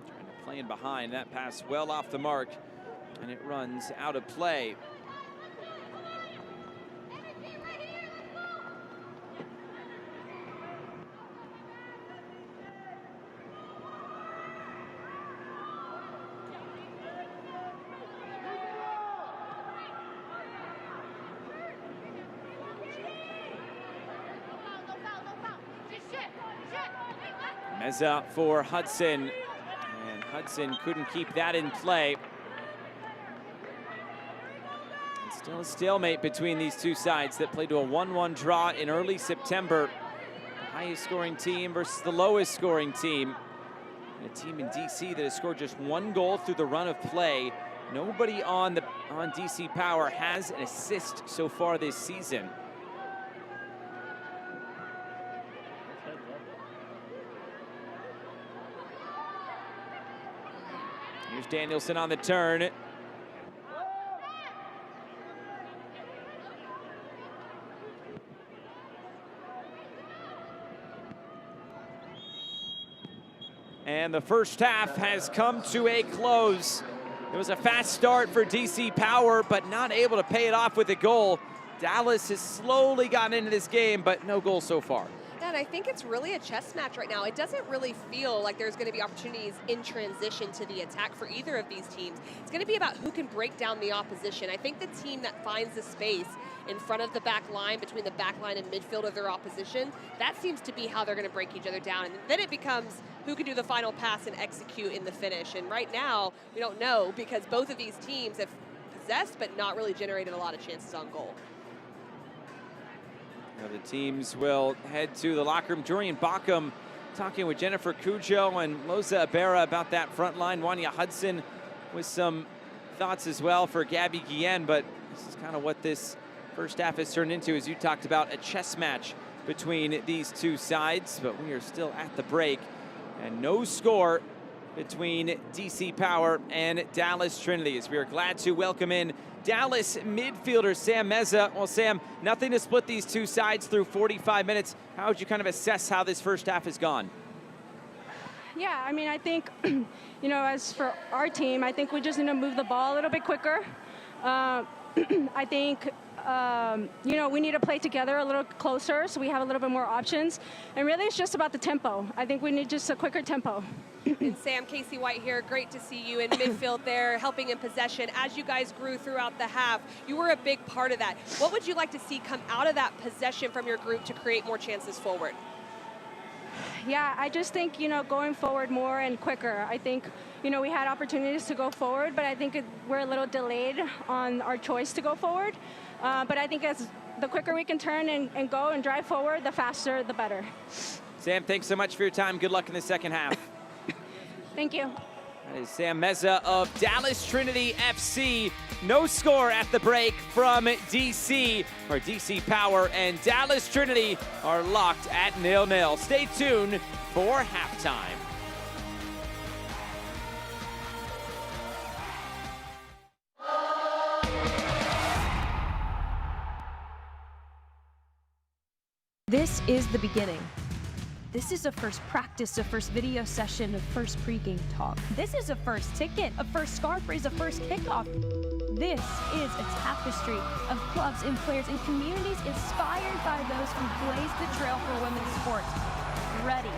Trying to play in behind. That pass well off the mark, and it runs out of play. Meza for Hudson, and Hudson couldn't keep that in play. And still a stalemate between these two sides that played to a 1-1 draw in early September. The highest scoring team versus the lowest scoring team. And a team in DC that has scored just 1 goal through the run of play. Nobody on DC Power has an assist so far this season. Here's Danielson on the turn. And the first half has come to a close. It was a fast start for DC Power, but not able to pay it off with a goal. Dallas has slowly gotten into this game, but no goal so far. And I think it's really a chess match right now. It doesn't really feel like there's going to be opportunities in transition to the attack for either of these teams. It's going to be about who can break down the opposition. I think the team that finds the space in front of the back line, between the back line and midfield of their opposition, that seems to be how they're going to break each other down. And then it becomes who can do the final pass and execute in the finish. And right now, we don't know, because both of these teams have possessed but not really generated a lot of chances on goal. Now the teams will head to the locker room. Jorian Bockham talking with Jennifer Cujo and Loza Ibarra about that front line. Wanya Hudson with some thoughts as well for Gabby Guillen, but this is kind of what this first half has turned into, as you talked about, a chess match between these two sides. But we are still at the break, and no score between DC Power and Dallas Trinity, as we are glad to welcome in Dallas midfielder Sam Meza. Well, Sam, nothing to split these two sides through 45 minutes. How would you kind of assess how this first half has gone? Yeah, I mean, I think, you know, as for our team, I think we just need to move the ball a little bit quicker. I think, you know, we need to play together a little closer so we have a little bit more options. And really, it's just about the tempo. I think we need just a quicker tempo. And Sam, Casey White here, great to see you in midfield there, helping in possession. As you guys grew throughout the half, you were a big part of that. What would you like to see come out of that possession from your group to create more chances forward? Yeah, I just think, you know, going forward more and quicker. I think, you know, we had opportunities to go forward, but I think we're a little delayed on our choice to go forward. But I think as the quicker we can turn and go and drive forward, the faster, the better. Sam, thanks so much for your time. Good luck in the second half. Thank you. That is Sam Meza of Dallas Trinity FC. No score at the break from DC, or DC Power, and Dallas Trinity are locked at 0-0. Stay tuned for halftime. This is the beginning. This is a first practice, a first video session, a first pregame talk. This is a first ticket, a first scarf raise, a first kickoff. This is a tapestry of clubs and players and communities inspired by those who blazed the trail for women's sports, ready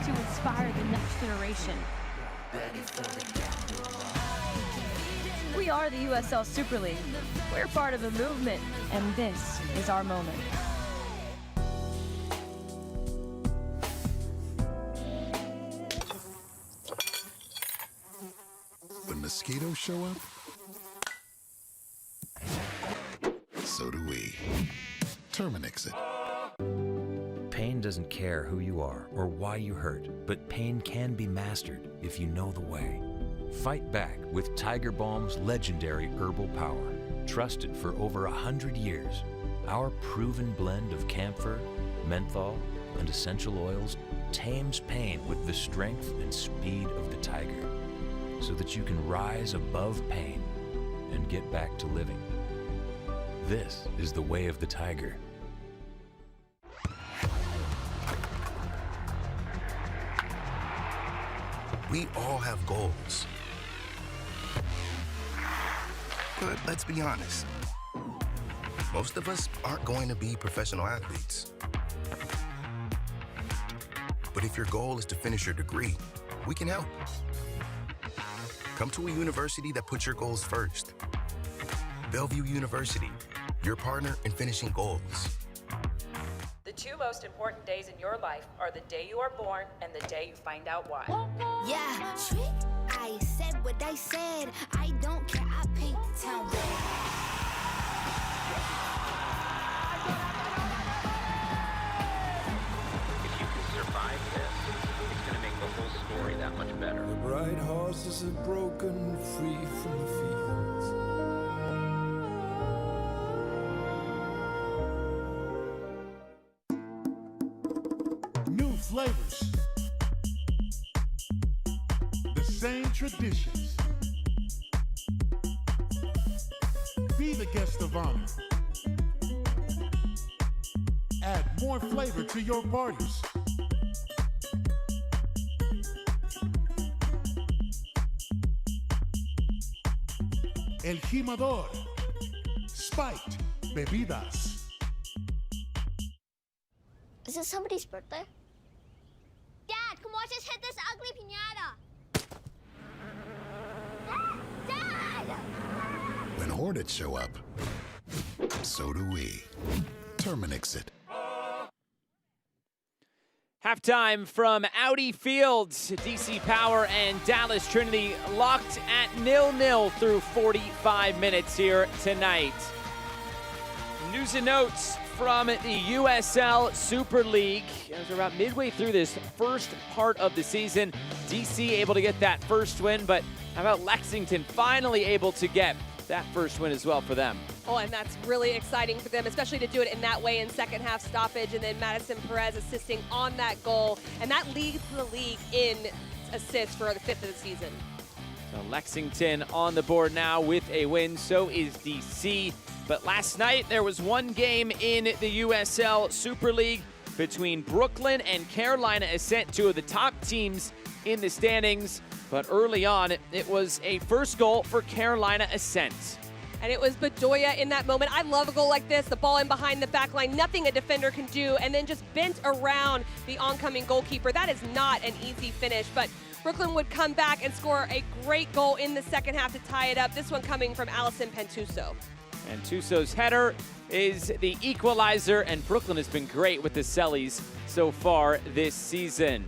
to inspire the next generation. We are the USL Super League. We're part of a movement, and this is our moment. When mosquitoes show up, so do we. Terminix it. Pain doesn't care who you are or why you hurt, but pain can be mastered if you know the way. Fight back with Tiger Balm's legendary herbal power. Trusted for over 100 years, our proven blend of camphor, menthol, and essential oils tames pain with the strength and speed of the tiger, so that you can rise above pain and get back to living. This is the way of the tiger. We all have goals. But let's be honest, most of us aren't going to be professional athletes. But if your goal is to finish your degree, we can help. Come to a university that puts your goals first. Bellevue University, your partner in finishing goals. The two most important days in your life are the day you are born and the day you find out why. Yeah, trick. I said what I said. I don't care. I paint the town red. If you can survive this, it's going to make the whole story that much better. The bright horses are broken free from the fields. New flavors. The same traditions. Be the guest of honor. Add more flavor to your parties. El Jimador. Spiked bebidas. Is it somebody's birthday? Dad, come watch us hit this ugly piñata. Dad! When Hornets show up, so do we. Terminix it. Halftime from Audi Fields. DC Power and Dallas Trinity locked at 0-0 through 45 minutes here tonight. News and notes from the USL Super League. As we're about midway through this first part of the season, DC able to get that first win, but how about Lexington finally able to get that first win as well for them? Oh, and that's really exciting for them, especially to do it in that way in second half stoppage, and then Madison Perez assisting on that goal. And that leads the league in assists for the 5th of the season. So Lexington on the board now with a win. So is DC. But last night there was one game in the USL Super League between Brooklyn and Carolina Ascent, two of the top teams in the standings. But early on, it was a first goal for Carolina Ascent. And it was Bedoya in that moment. I love a goal like this. The ball in behind the back line, nothing a defender can do, and then just bent around the oncoming goalkeeper. That is not an easy finish, but Brooklyn would come back and score a great goal in the second half to tie it up. This one coming from Allison Pentuso. And Tuso's header is the equalizer, and Brooklyn has been great with the Sellies so far this season.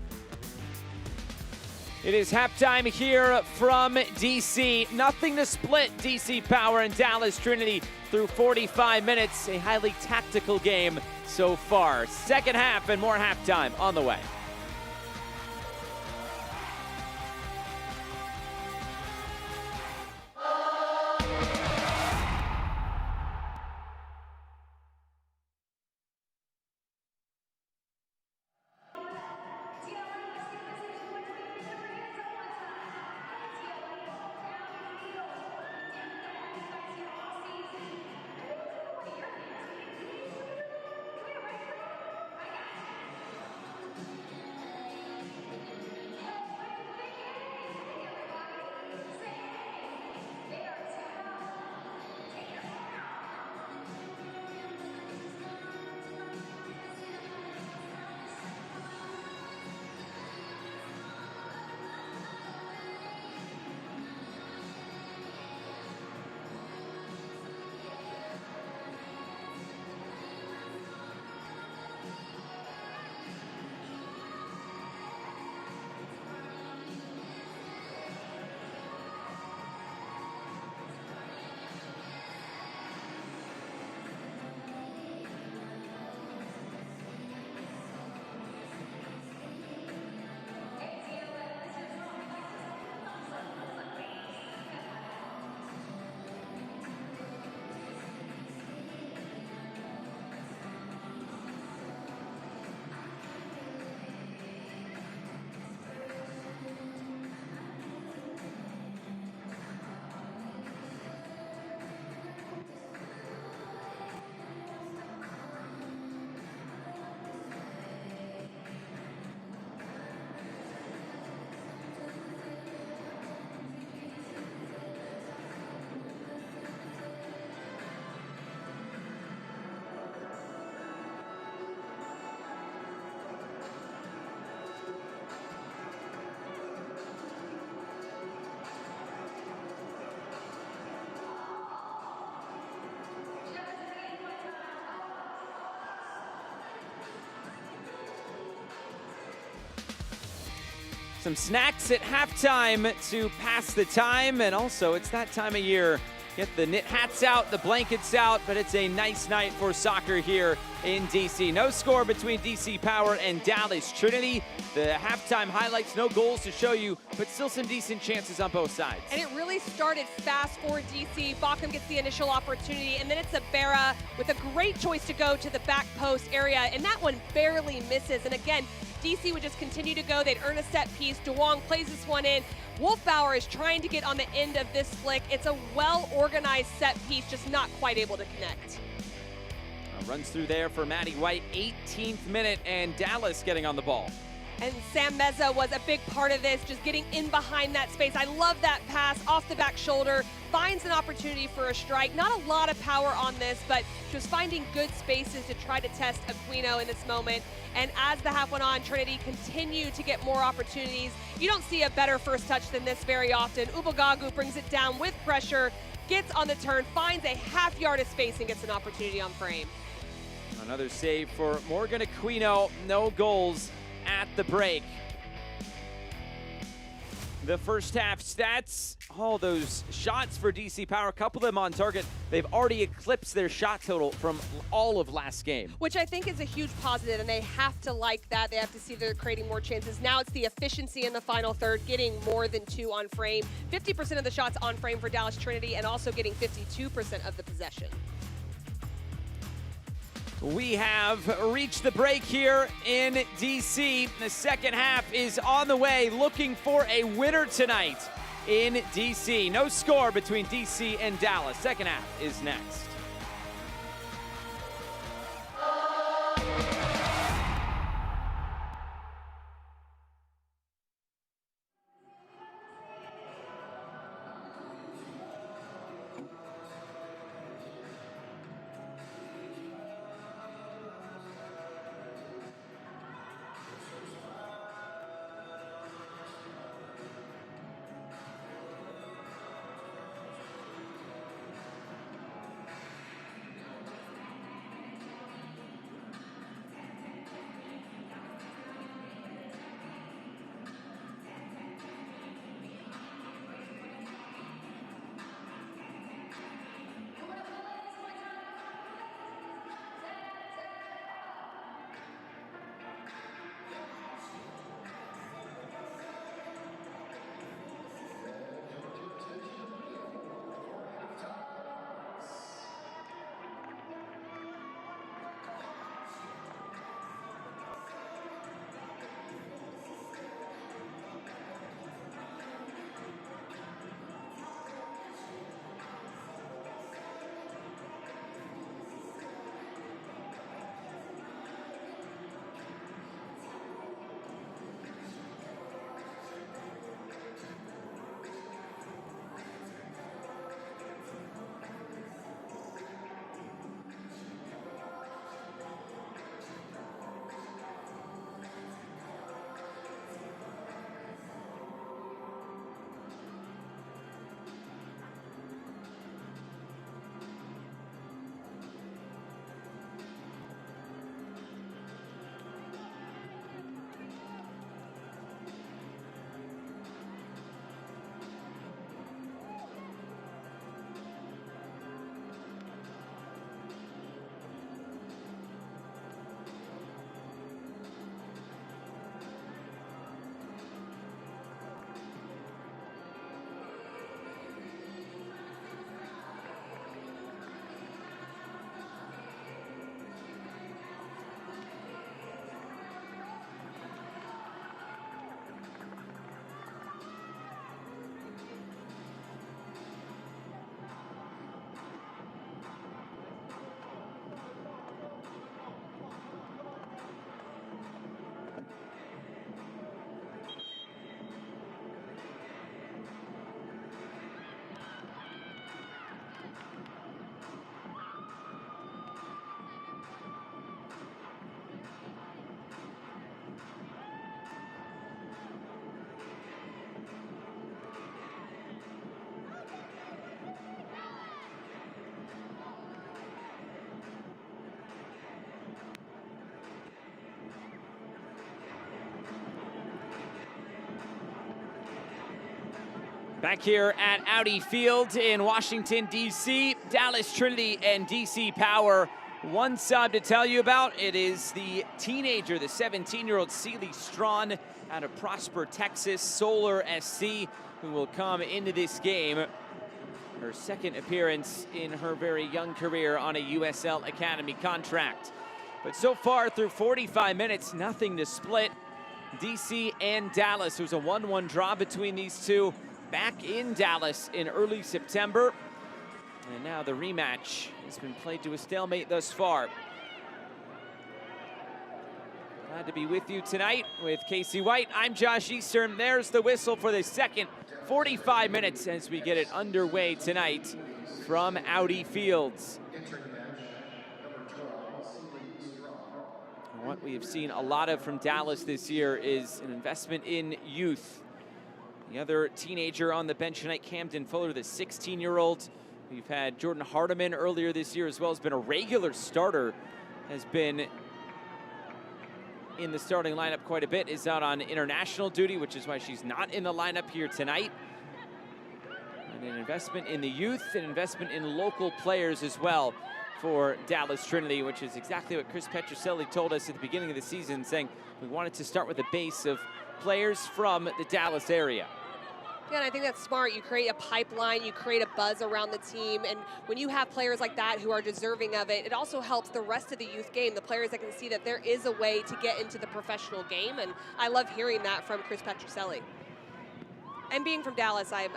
It is halftime here from DC. Nothing to split DC Power and Dallas Trinity through 45 minutes. A highly tactical game so far. Second half and more halftime on the way. some snacks at halftime to pass the time, and also it's that time of year. Get the knit hats out, the blankets out, but it's a nice night for soccer here in DC. No score between DC Power and Dallas Trinity. The halftime highlights, no goals to show you, but still some decent chances on both sides. And it really started fast for DC. Bockham gets the initial opportunity, and then it's Ibarra with a great choice to go to the back post area, and that one barely misses. And again, DC would just continue to go. They'd earn a set piece. DeWong plays this one in. Wolfbauer is trying to get on the end of this flick. It's a well-organized set piece, just not quite able to connect. Runs through there for Matty White, 18th minute, and Dallas getting on the ball. And Sam Meza was a big part of this, just getting in behind that space. I love that pass off the back shoulder, finds an opportunity for a strike. Not a lot of power on this, but just finding good spaces to try to test Aquino in this moment. And as the half went on, Trinity continued to get more opportunities. You don't see a better first touch than this very often. Ubagagu brings it down with pressure, gets on the turn, finds a half yard of space, and gets an opportunity on frame. Another save for Morgan Aquino. No goals at the break. The first half stats, all those shots for DC Power, a couple of them on target. They've already eclipsed their shot total from all of last game. Which I think is a huge positive, and they have to like that. They have to see they're creating more chances. Now it's the efficiency in the final third, getting more than 2 on frame. 50% of the shots on frame for Dallas Trinity, and also getting 52% of the possession. We have reached the break here in DC. The second half is on the way, looking for a winner tonight in DC. No score between DC and Dallas. Second half is next. Back here at Audi Field in Washington, D.C., Dallas Trinity and DC Power. One sub to tell you about. It is the teenager, the 17-year-old Celie Strawn out of Prosper, Texas, Solar SC, who will come into this game. Her second appearance in her very young career on a USL Academy contract. But so far through 45 minutes, nothing to split. DC and Dallas. There was a 1-1 draw between these two back in Dallas in early September. And now the rematch has been played to a stalemate thus far. Glad to be with you tonight with Casey White. I'm Josh Eastern. There's the whistle for the second 45 minutes as we get it underway tonight from Audi Fields. What we have seen a lot of from Dallas this year is an investment in youth. The other teenager on the bench tonight, Camden Fuller, the 16-year-old. We've had Jordan Hardiman earlier this year as well, has been a regular starter, has been in the starting lineup quite a bit, is out on international duty, which is why she's not in the lineup here tonight. And an investment in the youth, an investment in local players as well for Dallas Trinity, which is exactly what Chris Petrucelli told us at the beginning of the season, saying we wanted to start with a base of players from the Dallas area. Yeah, and I think that's smart. You create a pipeline, you create a buzz around the team, and when you have players like that who are deserving of it, it also helps the rest of the youth game, the players that can see that there is a way to get into the professional game, and I love hearing that from Chris Petrucelli. And being from Dallas, I'm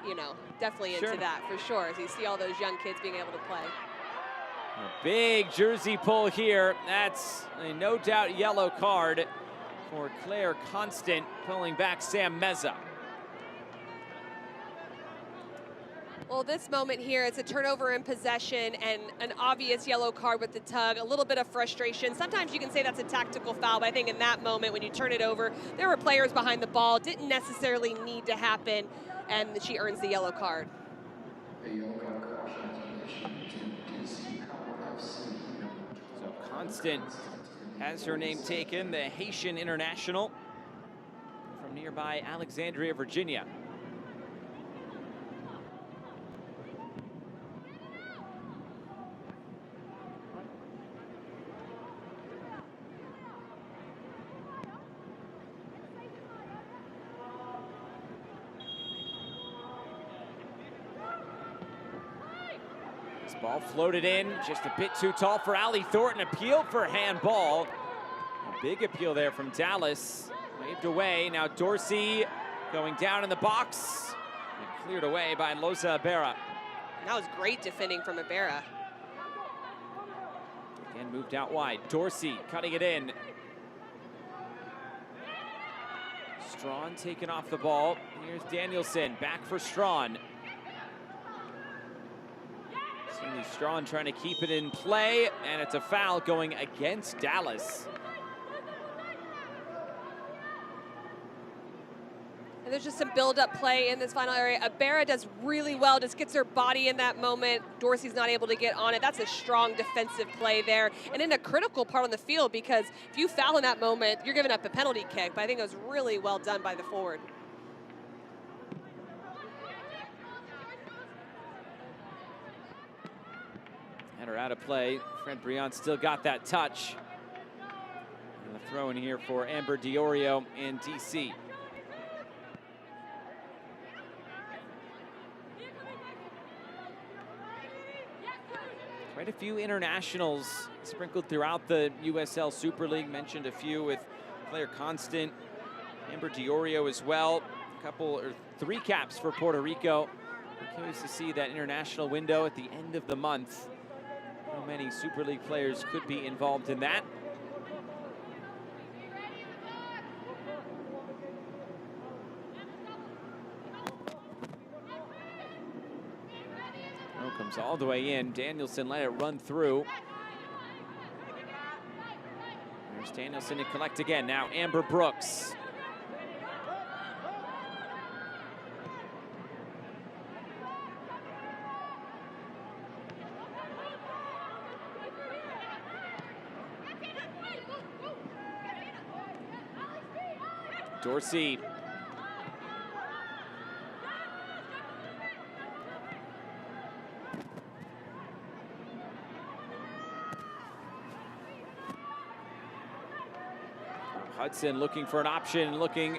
you know, definitely into that for sure, as you see all those young kids being able to play. A big jersey pull here. That's a no doubt yellow card for Claire Constant, pulling back Sam Meza. Well, this moment here, it's a turnover in possession and an obvious yellow card with the tug, a little bit of frustration. Sometimes you can say that's a tactical foul, but I think in that moment when you turn it over, there were players behind the ball, didn't necessarily need to happen, and she earns the yellow card. So Constant has her name taken, the Haitian international from nearby Alexandria, Virginia. Ball floated in, just a bit too tall for Allie Thornton. Appeal for handball. A big appeal there from Dallas. Waved away. Now Dorsey going down in the box. And cleared away by Loza Ibarra. That was great defending from Ibarra. Again, moved out wide. Dorsey cutting it in. Strawn taking off the ball. Here's Danielson, back for Strawn. Strawn trying to keep it in play, and it's a foul going against Dallas. And there's just some build-up play in this final area. Ibarra does really well, just gets her body in that moment. Dorsey's not able to get on it. That's a strong defensive play there, and in a critical part on the field, because if you foul in that moment, you're giving up a penalty kick, but I think it was really well done by the forward. Her out of play. Fred Briant still got that touch. And the throw in here for Amber Diorio in DC. Quite a few internationals sprinkled throughout the USL Super League. Mentioned a few with Claire Constant, Amber Diorio as well. A couple or 3 caps for Puerto Rico. I'm curious to see that international window at the end of the month. How many Super League players could be involved in that? Throw comes all the way in. Danielson let it run through. There's Danielson to collect again. Now Amber Brooks. Dorsey Hudson looking for an option, looking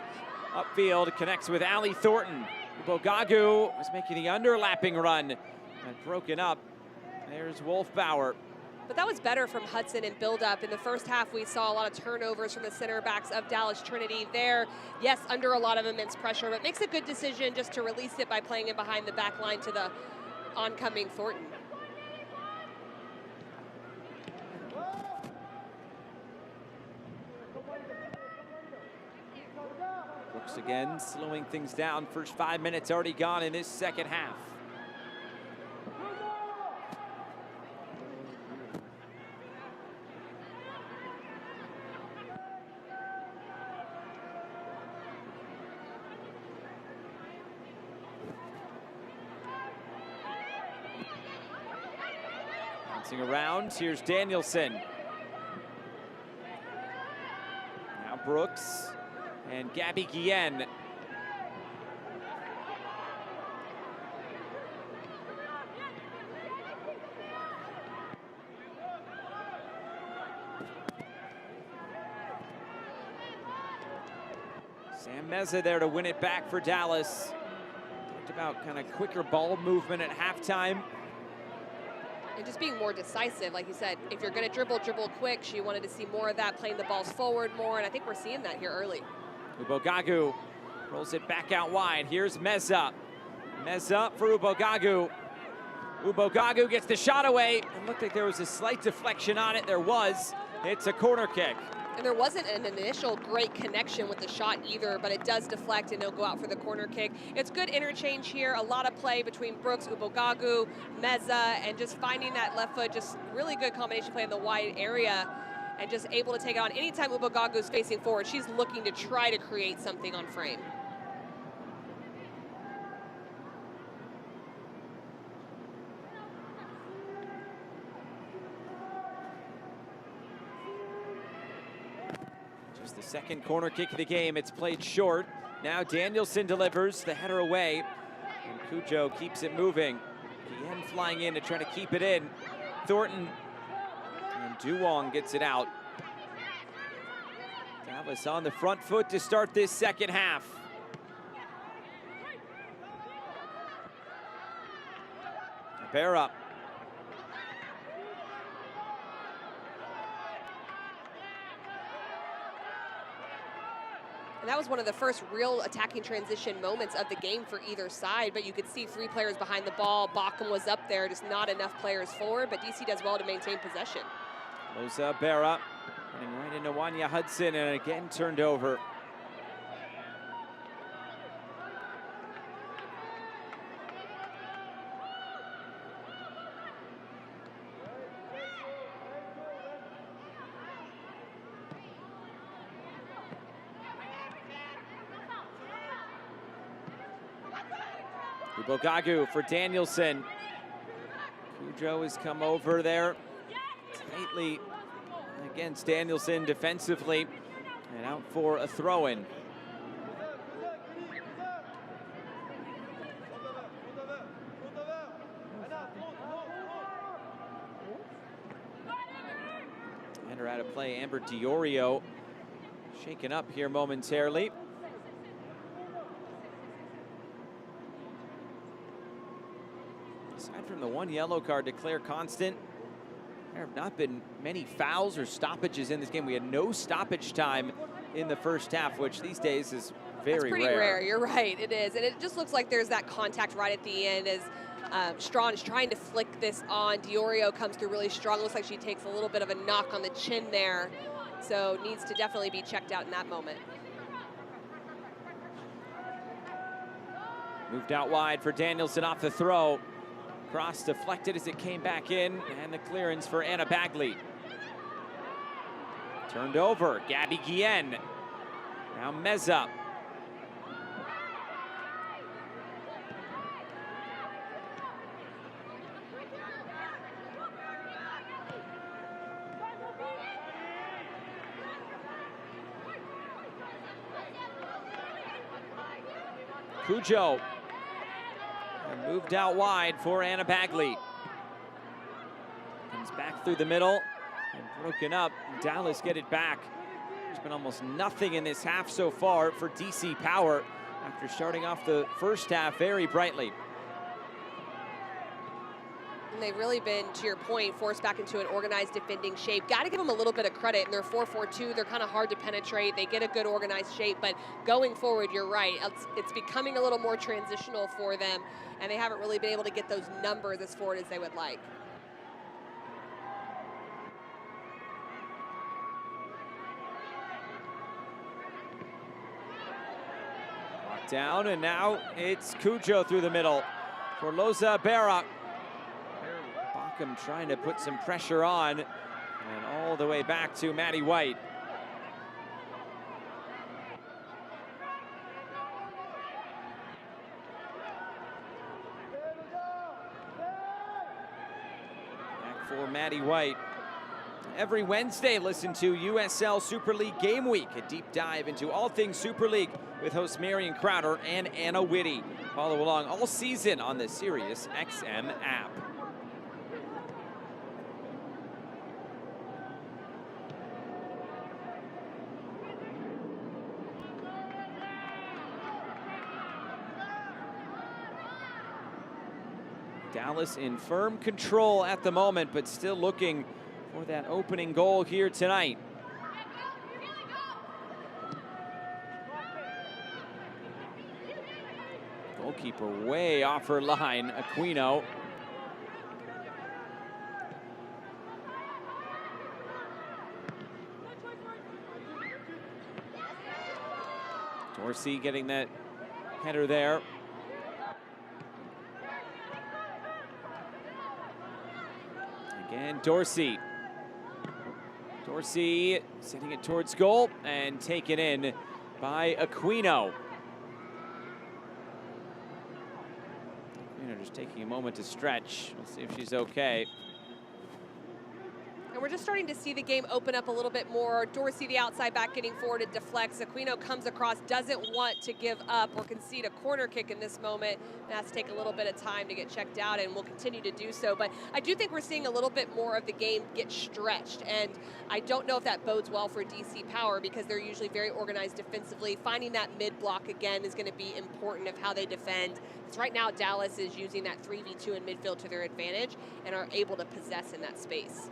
upfield, connects with Ali Thornton. Ubogagu was making the underlapping run and broken up. There's Wolfbauer. But that was better from Hudson in build-up. In the first half, we saw a lot of turnovers from the center backs of Dallas Trinity there. Yes, under a lot of immense pressure, but makes a good decision just to release it by playing it behind the back line to the oncoming Thornton. Brooks again, slowing things down. First 5 minutes already gone in this second half. Bouncing around, here's Danielson. Now Brooks and Gabby Guillen. Sam Meza there to win it back for Dallas. Talked about kind of quicker ball movement at halftime. And just being more decisive, like you said, if you're going to dribble, dribble quick. She wanted to see more of that, playing the balls forward more, and I think we're seeing that here early. Ubogagu rolls it back out wide. Here's Meza. Meza for Ubogagu. Ubogagu gets the shot away. It looked like there was a slight deflection on it. There was. It's a corner kick. And there wasn't an initial great connection with the shot either, but it does deflect and it'll go out for the corner kick. It's good interchange here, a lot of play between Brooks, Ubogagu, Meza, and just finding that left foot, just really good combination play in the wide area and just able to take it on. Anytime Ubogagu's facing forward, she's looking to try to create something on frame. The second corner kick of the game. It's played short. Now Danielson delivers the header away, and Cujo keeps it moving. Guillen flying in to try to keep it in. Thornton and Duong gets it out. Dallas on the front foot to start this second half. Ibarra. And that was one of the first real attacking transition moments of the game for either side, but you could see 3 players behind the ball. Bockham was up there, just not enough players forward, but DC does well to maintain possession. Loza Ibarra running right into Wanya Hudson and again turned over. Ubogagu for Danielson. Cujo has come over there tightly against Danielson defensively and out for a throw-in. And her out of play, Amber Diorio shaken up here momentarily. Aside from the 1 yellow card to Claire Constant, there have not been many fouls or stoppages in this game. We had no stoppage time in the first half, which these days is very rare. That's pretty rare, you're right, it is. And it just looks like there's that contact right at the end as Strawn is trying to flick this on. Diorio comes through really strong. Looks like she takes a little bit of a knock on the chin there. So needs to definitely be checked out in that moment. Moved out wide for Danielson off the throw. Cross deflected as it came back in, and the clearance for Anna Bagley. Turned over, Gabby Guillen. Now Meza. Cujo. And moved out wide for Anna Bagley. Comes back through the middle and broken up. Dallas get it back. There's been almost nothing in this half so far for DC Power after starting off the first half very brightly. And they've really been, to your point, forced back into an organized defending shape. Got to give them a little bit of credit. In their 4-4-2, they're kind of hard to penetrate. They get a good organized shape, but going forward, you're right. It's becoming a little more transitional for them, and they haven't really been able to get those numbers as forward as they would like. Down, and now it's Cujo through the middle for Loza Berra. Bockham trying to put some pressure on, and all the way back to Maddie White. Back for Maddie White. Every Wednesday, listen to USL Super League Game Week, a deep dive into all things Super League with hosts Marion Crowder and Anna Whitty. Follow along all season on the Sirius XM app. Dallas in firm control at the moment, but still looking for that opening goal here tonight. Goalkeeper way off her line, Aquino. Dorsey getting that header there. Again, Dorsey. Dorsey sending it towards goal and taken in by Aquino. Aquino just taking a moment to stretch. We'll see if she's okay. And we're just starting to see the game open up a little bit more. Dorsey, the outside back, getting forward, it deflects. Aquino comes across, doesn't want to give up or concede a corner kick in this moment. It has to take a little bit of time to get checked out, and will continue to do so. But I do think we're seeing a little bit more of the game get stretched, and I don't know if that bodes well for DC Power because they're usually very organized defensively. Finding that mid-block again is going to be important of how they defend. Because right now, Dallas is using that 3v2 in midfield to their advantage and are able to possess in that space.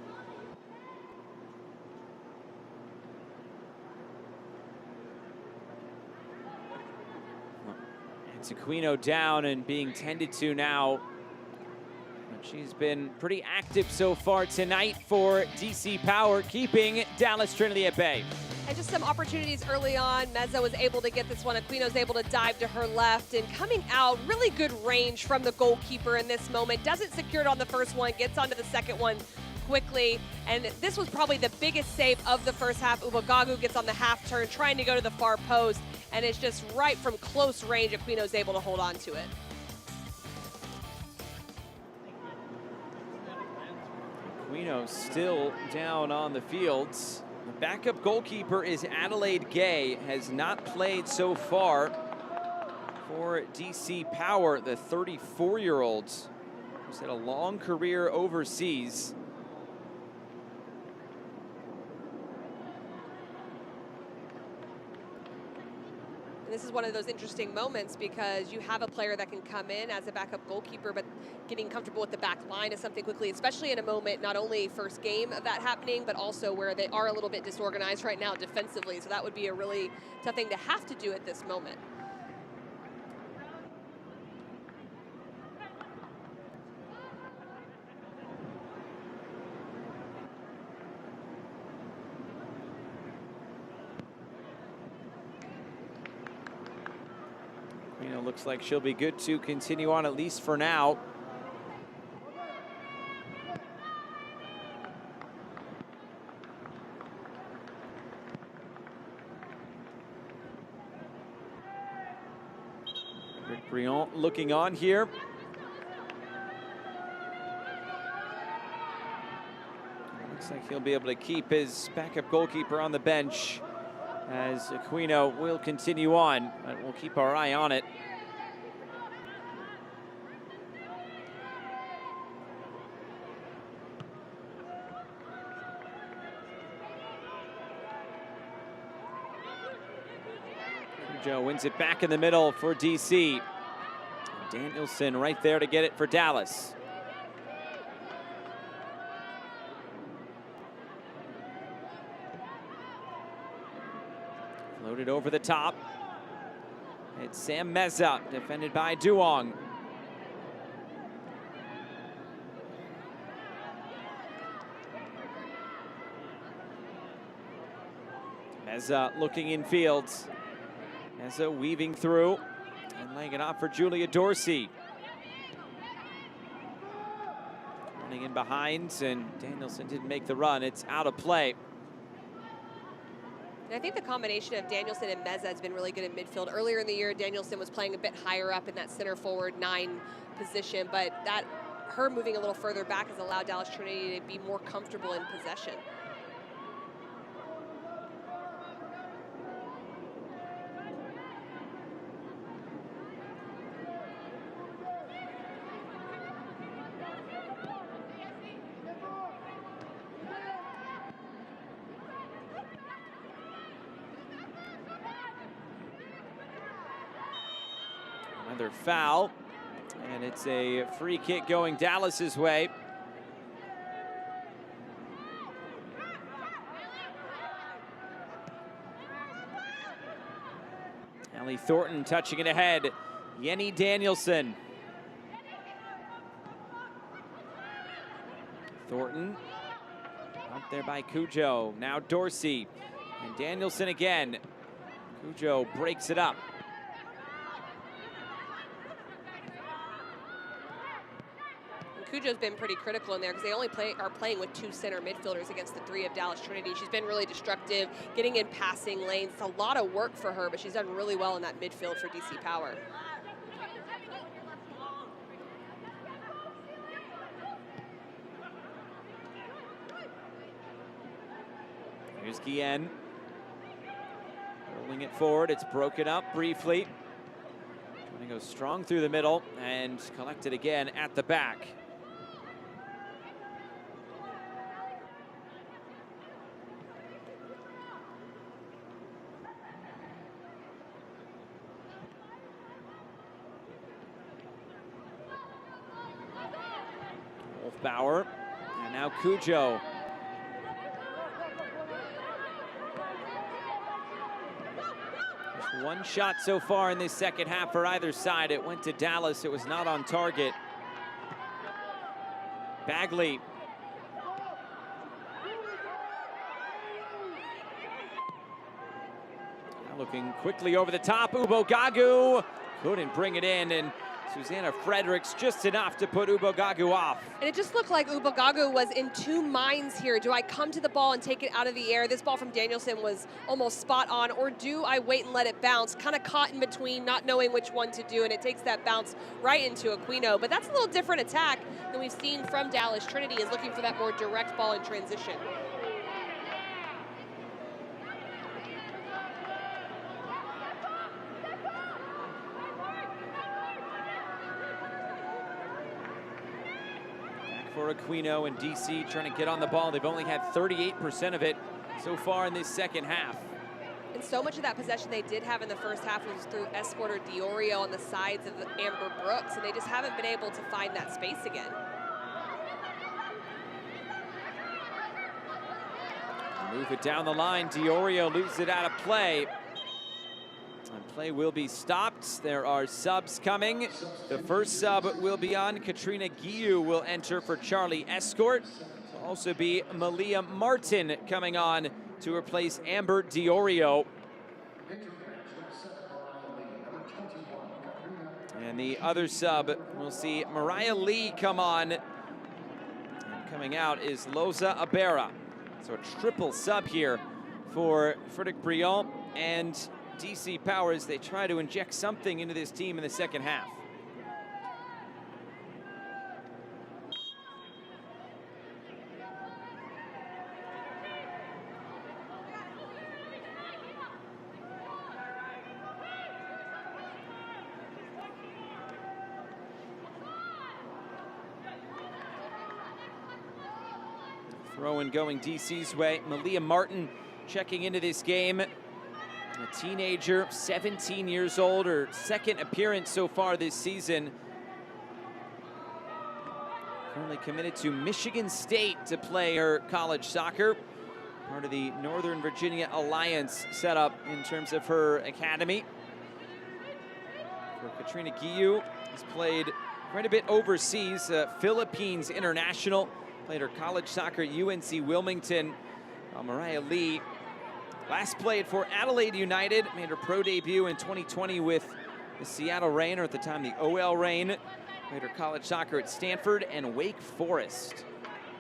Aquino down and being tended to now. She's been pretty active so far tonight for DC Power, keeping Dallas Trinity at bay. And just some opportunities early on. Meza was able to get this one. Aquino's able to dive to her left, and coming out, really good range from the goalkeeper in this moment. Doesn't secure it on the first one, gets onto the second one quickly, and this was probably the biggest save of the first half. Ubagagu gets on the half turn, trying to go to the far post, and it's just right from close range. Aquino's able to hold on to it. Aquino still down on the fields. The backup goalkeeper is Adelaide Gay, has not played so far for DC Power, the 34-year-old who's had a long career overseas. This is one of those interesting moments because you have a player that can come in as a backup goalkeeper, but getting comfortable with the back line is something quickly, especially in a moment, not only first game of that happening, but also where they are a little bit disorganized right now defensively. So that would be a really tough thing to have to do at this moment. Looks like she'll be good to continue on, at least for now. Rick Briand looking on here. Looks like he'll be able to keep his backup goalkeeper on the bench as Aquino will continue on, but we'll keep our eye on it. Cujo wins it back in the middle for DC. Danielson right there to get it for Dallas. Floated over the top. It's Sam Meza, defended by Duong. Meza looking in fields. Meza weaving through and laying it off for Julia Dorsey. Running in behind, and Danielson didn't make the run. It's out of play. And I think the combination of Danielson and Meza has been really good in midfield. Earlier in the year, Danielson was playing a bit higher up in that center forward 9 position, but her moving a little further back has allowed Dallas Trinity to be more comfortable in possession. Another foul, and it's a free kick going Dallas's way. Allie Thornton touching it ahead. Yenny Danielson. Thornton up there by Cujo. Now Dorsey and Danielson again. Cujo breaks it up. Cujo's been pretty critical in there because they only are playing with 2 center midfielders against the 3 of Dallas Trinity. She's been really destructive, getting in passing lanes. It's a lot of work for her, but she's done really well in that midfield for DC Power. Here's Guillen. Rolling it forward. It's broken up briefly. Trying to go strong through the middle and collected again at the back. Bauer, and now Cujo. Just one shot so far in this second half for either side. It went to Dallas. It was not on target. Bagley. Now looking quickly over the top. Ubogagu couldn't bring it in, and Susanna Fredericks just enough to put Ubogagu off. And it just looked like Ubogagu was in 2 minds here. Do I come to the ball and take it out of the air? This ball from Danielson was almost spot on. Or do I wait and let it bounce? Kind of caught in between, not knowing which one to do. And it takes that bounce right into Aquino. But that's a little different attack than we've seen from Dallas. Trinity is looking for that more direct ball in transition. For Aquino and DC trying to get on the ball. They've only had 38% of it so far in this second half. And so much of that possession they did have in the first half was through Escort or Diorio on the sides of Amber Brooks, and they just haven't been able to find that space again. Move it down the line. Diorio loses it out of play. And play will be stopped. There are subs coming. The first sub will be on. Katrina Guiu will enter for Charlie Escort. Will also be Malia Martin coming on to replace Amber Diorio. And the other sub, we'll see Mariah Lee come on. And coming out is Loza Abera. So a triple sub here for Frederic Briand and DC Power as they try to inject something into this team in the second half. Throw-in going DC's way. Malia Martin checking into this game. A teenager, 17 years old, her second appearance so far this season. Currently committed to Michigan State to play her college soccer. Part of the Northern Virginia Alliance setup in terms of her academy. For Katrina Guiu, has played quite a bit overseas. Philippines international. Played her college soccer at UNC Wilmington. Mariah Lee last played for Adelaide United. Made her pro debut in 2020 with the Seattle Reign, or at the time the OL Reign. Played her college soccer at Stanford and Wake Forest.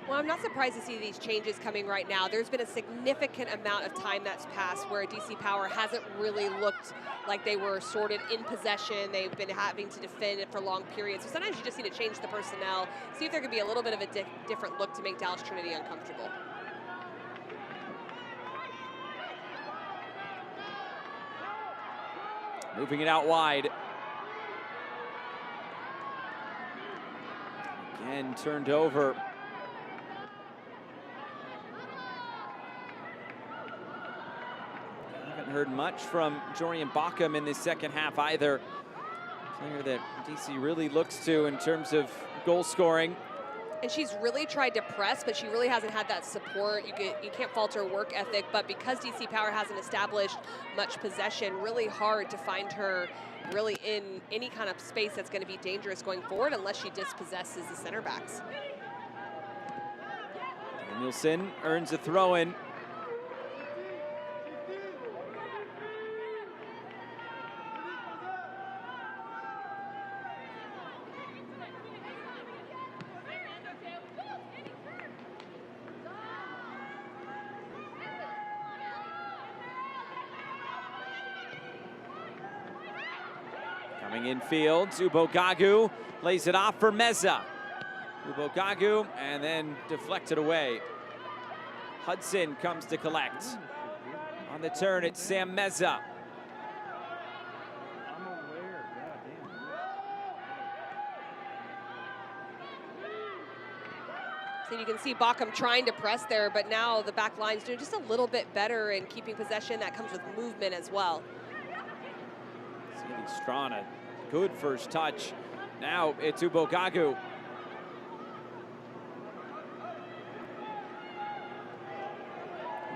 Well, I'm not surprised to see these changes coming right now. There's been a significant amount of time that's passed where DC Power hasn't really looked like they were sorted in possession. They've been having to defend it for long periods. So sometimes you just need to change the personnel, see if there could be a little bit of a different look to make Dallas Trinity uncomfortable. Moving it out wide. Again, turned over. Haven't heard much from Jorian Bockham in this second half either. Player that DC really looks to in terms of goal scoring. And she's really tried to press, but she really hasn't had that support. You can't fault her work ethic, but because DC Power hasn't established much possession, really hard to find her really in any kind of space that's going to be dangerous going forward unless she dispossesses the center backs. Danielson earns a throw-in. Coming infield, Zubogagu lays it off for Meza. Zubogagu and then deflected away. Hudson comes to collect. On the turn, it's Sam Meza. So you can see Bockham trying to press there, but now the back line's doing just a little bit better in keeping possession. That comes with movement as well. Strana, good first touch. Now it's Zubogagu.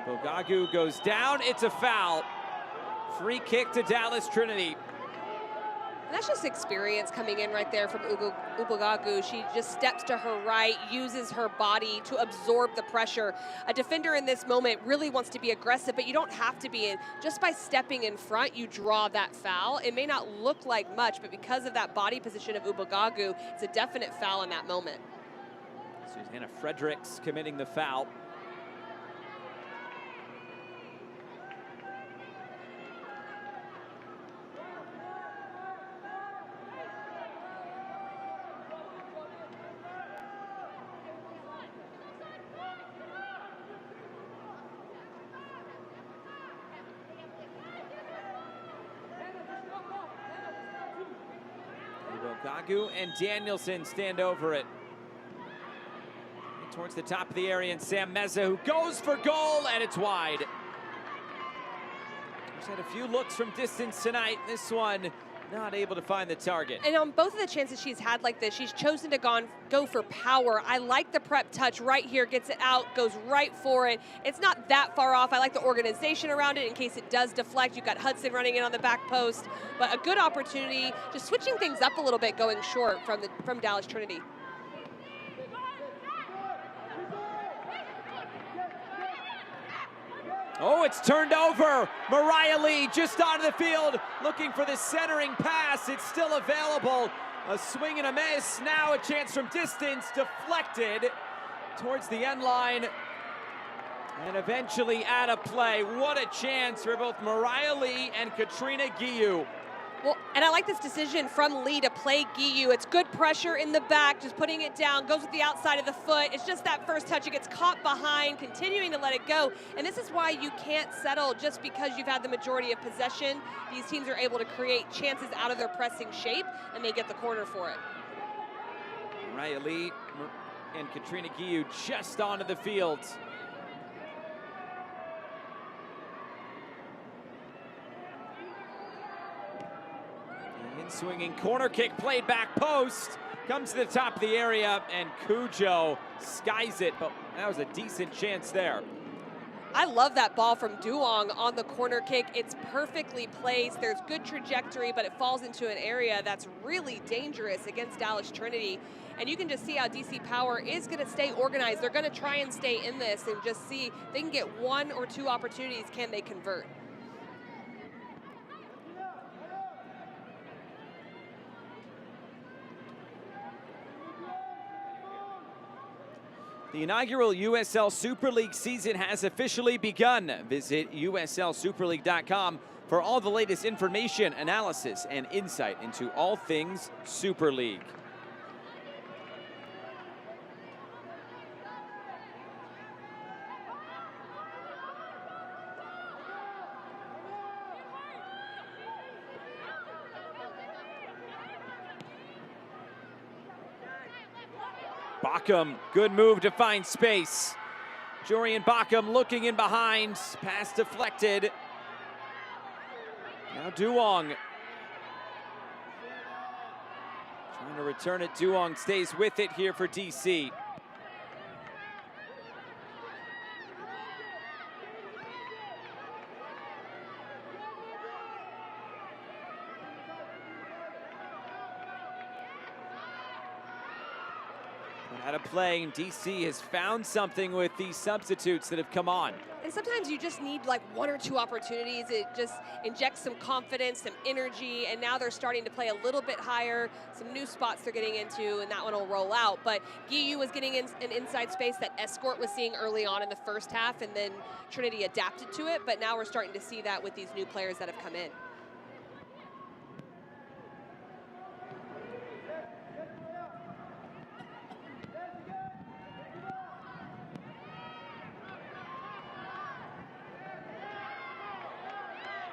Zubogagu goes down, it's a foul. Free kick to Dallas Trinity. And that's just experience coming in right there from Zubogagu. She just steps to her right, uses her body to absorb the pressure. A defender in this moment really wants to be aggressive, but you don't have to be. Just by stepping in front, you draw that foul. It may not look like much, but because of that body position of Zubogagu, it's a definite foul in that moment. Susanna Fredericks committing the foul. Zubogagu and Danielson stand over it. Towards the top of the area, and Sam Meza, who goes for goal, and it's wide. She's had a few looks from distance tonight. This one not able to find the target. And on both of the chances she's had like this, she's chosen to go for power. I like the prep touch right here, gets it out, goes right for it. It's not that far off. I like the organization around it in case it does deflect. You've got Hudson running in on the back post, but a good opportunity, just switching things up a little bit, going short from Dallas Trinity. Oh, it's turned over. Mariah Lee just onto the field, looking for the centering pass. It's still available. A swing and a miss. Now a chance from distance, deflected towards the end line. And eventually out of play. What a chance for both Mariah Lee and Katrina Guiu. Well, and I like this decision from Lee to play Guiu. It's good pressure in the back, just putting it down, goes with the outside of the foot. It's just that first touch, it gets caught behind, continuing to let it go. And this is why you can't settle just because you've had the majority of possession. These teams are able to create chances out of their pressing shape, and they get the corner for it. Mariah Lee and Katrina Guiu just onto the field. Swinging corner kick played back post. Comes to the top of the area, and Cujo skies it, but that was a decent chance there. I love that ball from Duong on the corner kick. It's perfectly placed. There's good trajectory, but it falls into an area that's really dangerous against Dallas Trinity. And you can just see how DC Power is going to stay organized. They're going to try and stay in this and just see if they can get 1 or 2 opportunities. Can they convert? The inaugural USL Super League season has officially begun. Visit USLSuperLeague.com for all the latest information, analysis, and insight into all things Super League. Bockham, good move to find space. Jorian Bockham looking in behind, pass deflected. Now Duong. Trying to return it, Duong stays with it here for DC. Out of play, and DC has found something with these substitutes that have come on. And sometimes you just need like 1 or 2 opportunities. It just injects some confidence, some energy, and now they're starting to play a little bit higher. Some new spots they're getting into, and that one will roll out. But Giyu was getting in an inside space that Escort was seeing early on in the first half, and then Trinity adapted to it. But now we're starting to see that with these new players that have come in.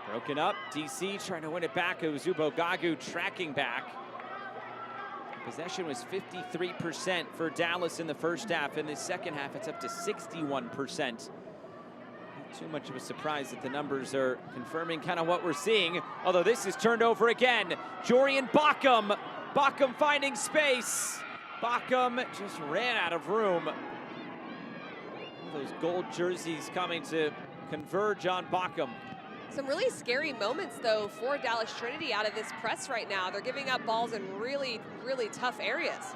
Broken up, DC trying to win it back. Uzubo Gagu tracking back. Possession was 53% for Dallas in the first half. In the second half, it's up to 61%. Not too much of a surprise that the numbers are confirming kind of what we're seeing. Although this is turned over again. Jorian Bockham. Bockham finding space. Bockham just ran out of room. Those gold jerseys coming to converge on Bockham. Some really scary moments, though, for Dallas Trinity out of this press right now. They're giving up balls in really, really tough areas.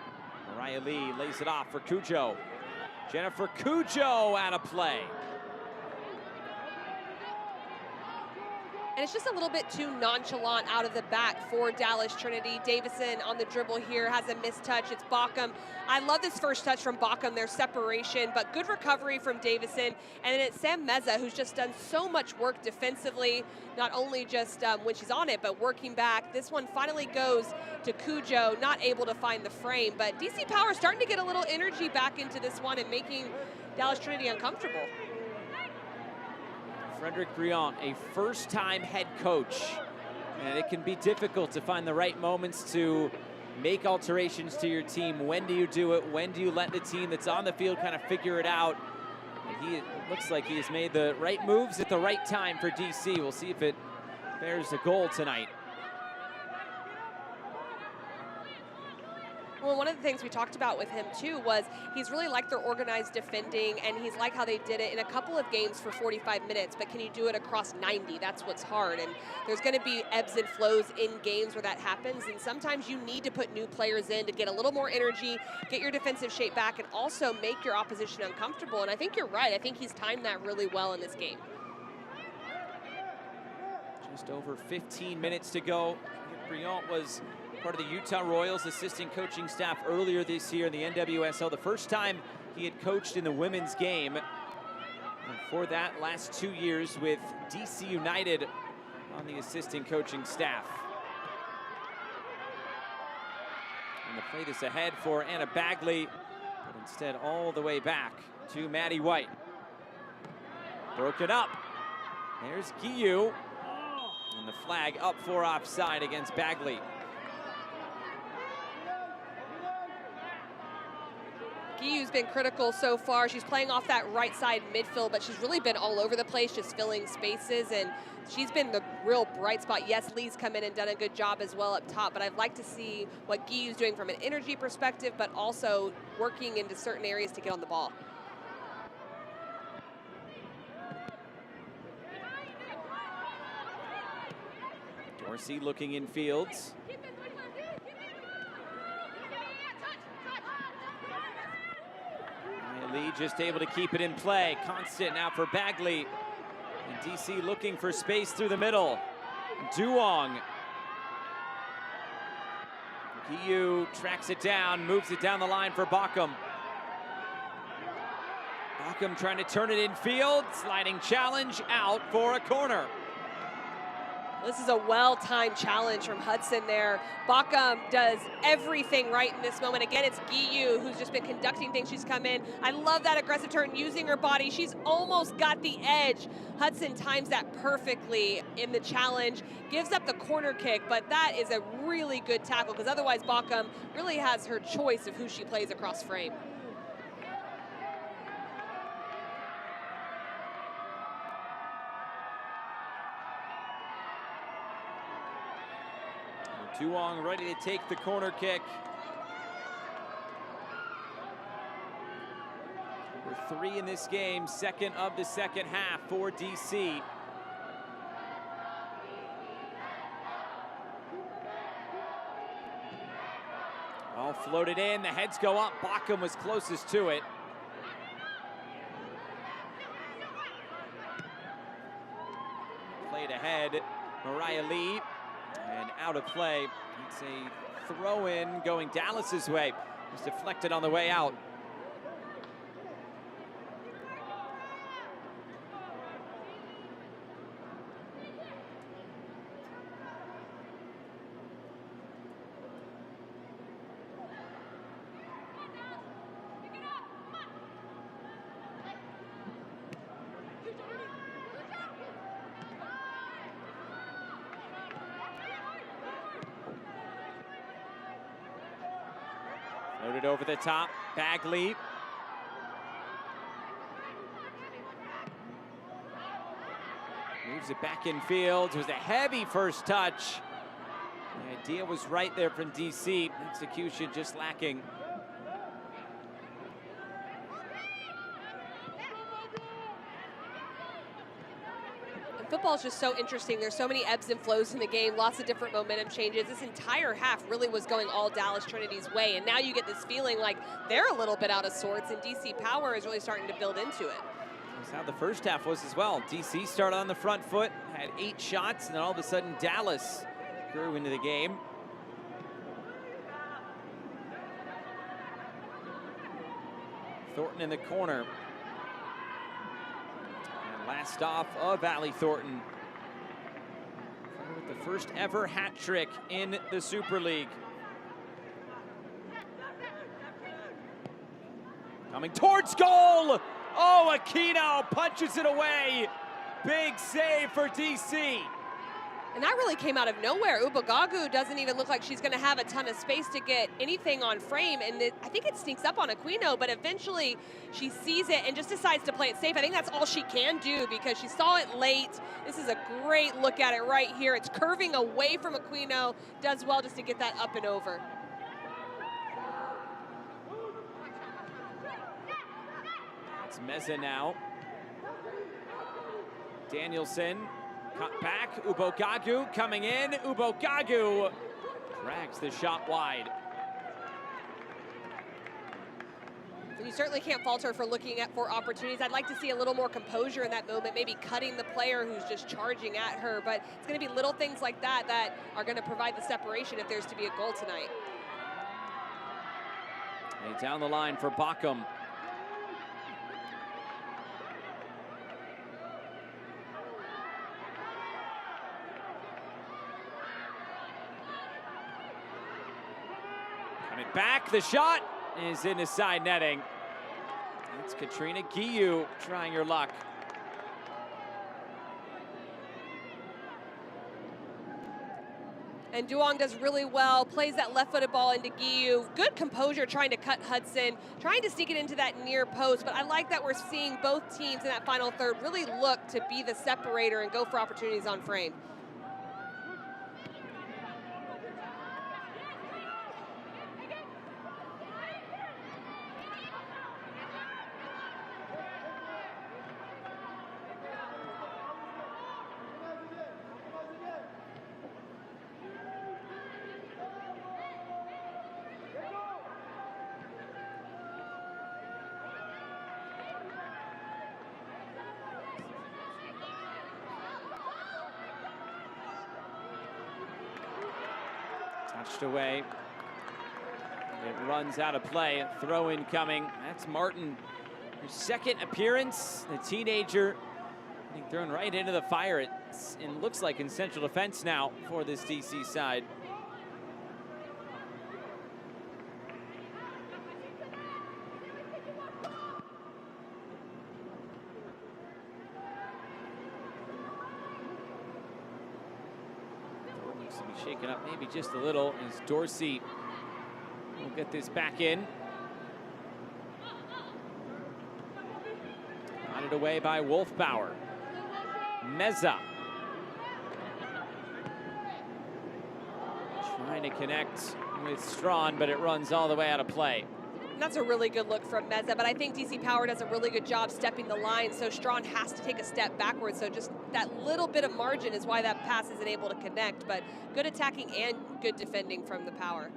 Mariah Lee lays it off for Cujo. Jennifer Cujo out of play. And it's just a little bit too nonchalant out of the back for Dallas Trinity. Davison on the dribble here has a missed touch. It's Bockham. I love this first touch from Bockham, their separation, but good recovery from Davison. And then it's Sam Meza, who's just done so much work defensively, not only just when she's on it, but working back. This one finally goes to Cujo, not able to find the frame, but DC Power starting to get a little energy back into this one and making Dallas Trinity uncomfortable. Frederick Briand, a first-time head coach, and it can be difficult to find the right moments to make alterations to your team. When do you do it? When do you let the team that's on the field kind of figure it out? And it looks like he has made the right moves at the right time for DC. We'll see if it bears a goal tonight. Well, one of the things we talked about with him, too, was he's really liked their organized defending, and he's liked how they did it in a couple of games for 45 minutes, but can you do it across 90? That's what's hard, and there's going to be ebbs and flows in games where that happens, and sometimes you need to put new players in to get a little more energy, get your defensive shape back, and also make your opposition uncomfortable, and I think you're right. I think he's timed that really well in this game. Just over 15 minutes to go. Briand was part of the Utah Royals assistant coaching staff earlier this year in the NWSL. The first time he had coached in the women's game. And for that, last 2 years with DC United on the assistant coaching staff. And to play this ahead for Anna Bagley, but instead all the way back to Maddie White. Broken up. There's Giyu. And the flag up for offside against Bagley. Guiyu's been critical so far. She's playing off that right side midfield, but she's really been all over the place, just filling spaces, and she's been the real bright spot. Yes, Lee's come in and done a good job as well up top, but I'd like to see what Guiyu's doing from an energy perspective, but also working into certain areas to get on the ball. Dorsey looking in fields. Lee just able to keep it in play. Constant now for Bagley. And DC looking for space through the middle. Duong. Guiyu tracks it down, moves it down the line for Bockham. Bockham trying to turn it in field. Sliding challenge out for a corner. This is a well-timed challenge from Hudson there. Bockham does everything right in this moment. Again, it's Guiyu who's just been conducting things. She's come in. I love that aggressive turn, using her body. She's almost got the edge. Hudson times that perfectly in the challenge, gives up the corner kick, but that is a really good tackle because otherwise Bockham really has her choice of who she plays across frame. Duong ready to take the corner kick. Number 3 in this game, second of the second half for DC. All floated in, the heads go up. Bockham was closest to it. Played ahead, Mariah Lee. And out of play. It's a throw-in going Dallas's way. Just deflected on the way out. Loaded over the top, Bagley. Moves it back in field. It was a heavy first touch. The idea was right there from DC. Execution just lacking. Football is just so interesting. There's so many ebbs and flows in the game, lots of different momentum changes. This entire half really was going all Dallas Trinity's way, and now you get this feeling like they're a little bit out of sorts, and DC Power is really starting to build into it. That's how the first half was as well. DC started on the front foot, had 8 shots, and then all of a sudden Dallas grew into the game. Thornton in the corner. Last off of Allie Thornton with the first ever hat trick in the Super League. Coming towards goal. Oh, Aquino punches it away. Big save for DC. And that really came out of nowhere. Ubagagu doesn't even look like she's going to have a ton of space to get anything on frame. And I think it sneaks up on Aquino, but eventually she sees it and just decides to play it safe. I think that's all she can do because she saw it late. This is a great look at it right here. It's curving away from Aquino. Does well just to get that up and over. It's Meza now. Danielson. Cut back, Ubagagu coming in. Ubagagu drags the shot wide. You certainly can't fault her for looking for opportunities. I'd like to see a little more composure in that moment, maybe cutting the player who's just charging at her. But it's going to be little things like that that are going to provide the separation if there's to be a goal tonight. And down the line for Bockham. Back, the shot is in the side netting. It's Katrina Guiyu trying her luck. And Duong does really well, plays that left-footed ball into Giyu. Good composure trying to cut Hudson, trying to sneak it into that near post. But I like that we're seeing both teams in that final third really look to be the separator and go for opportunities on frame. Touched away. It runs out of play. Throw in coming. That's Martin. His second appearance. The teenager getting thrown right into the fire. It looks like in central defense now for this DC side. Shaken up maybe just a little as Dorsey will get this back in. Nodded away by Wolfbauer. Meza. Trying to connect with Strawn, but it runs all the way out of play. That's a really good look from Meza, but I think DC Power does a really good job stepping the line, so Strawn has to take a step backwards. So just that little bit of margin is why that pass isn't able to connect, but good attacking and good defending from the Power.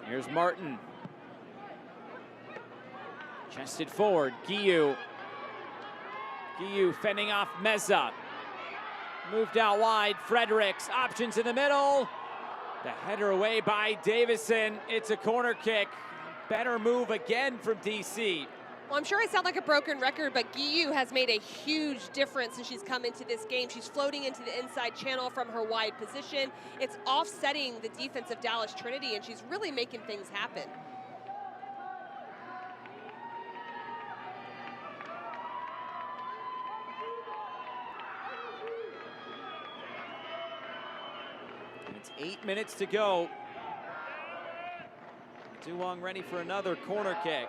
Here's Martin. Chested forward, Giyu. Giyu fending off Meza. Moved out wide, Fredericks, options in the middle. The header away by Davison. It's a corner kick. Better move again from DC. Well, I'm sure I sound like a broken record, but Giyu has made a huge difference since she's come into this game. She's floating into the inside channel from her wide position. It's offsetting the defense of Dallas Trinity, and she's really making things happen. It's 8 minutes to go. Duong ready for another corner kick.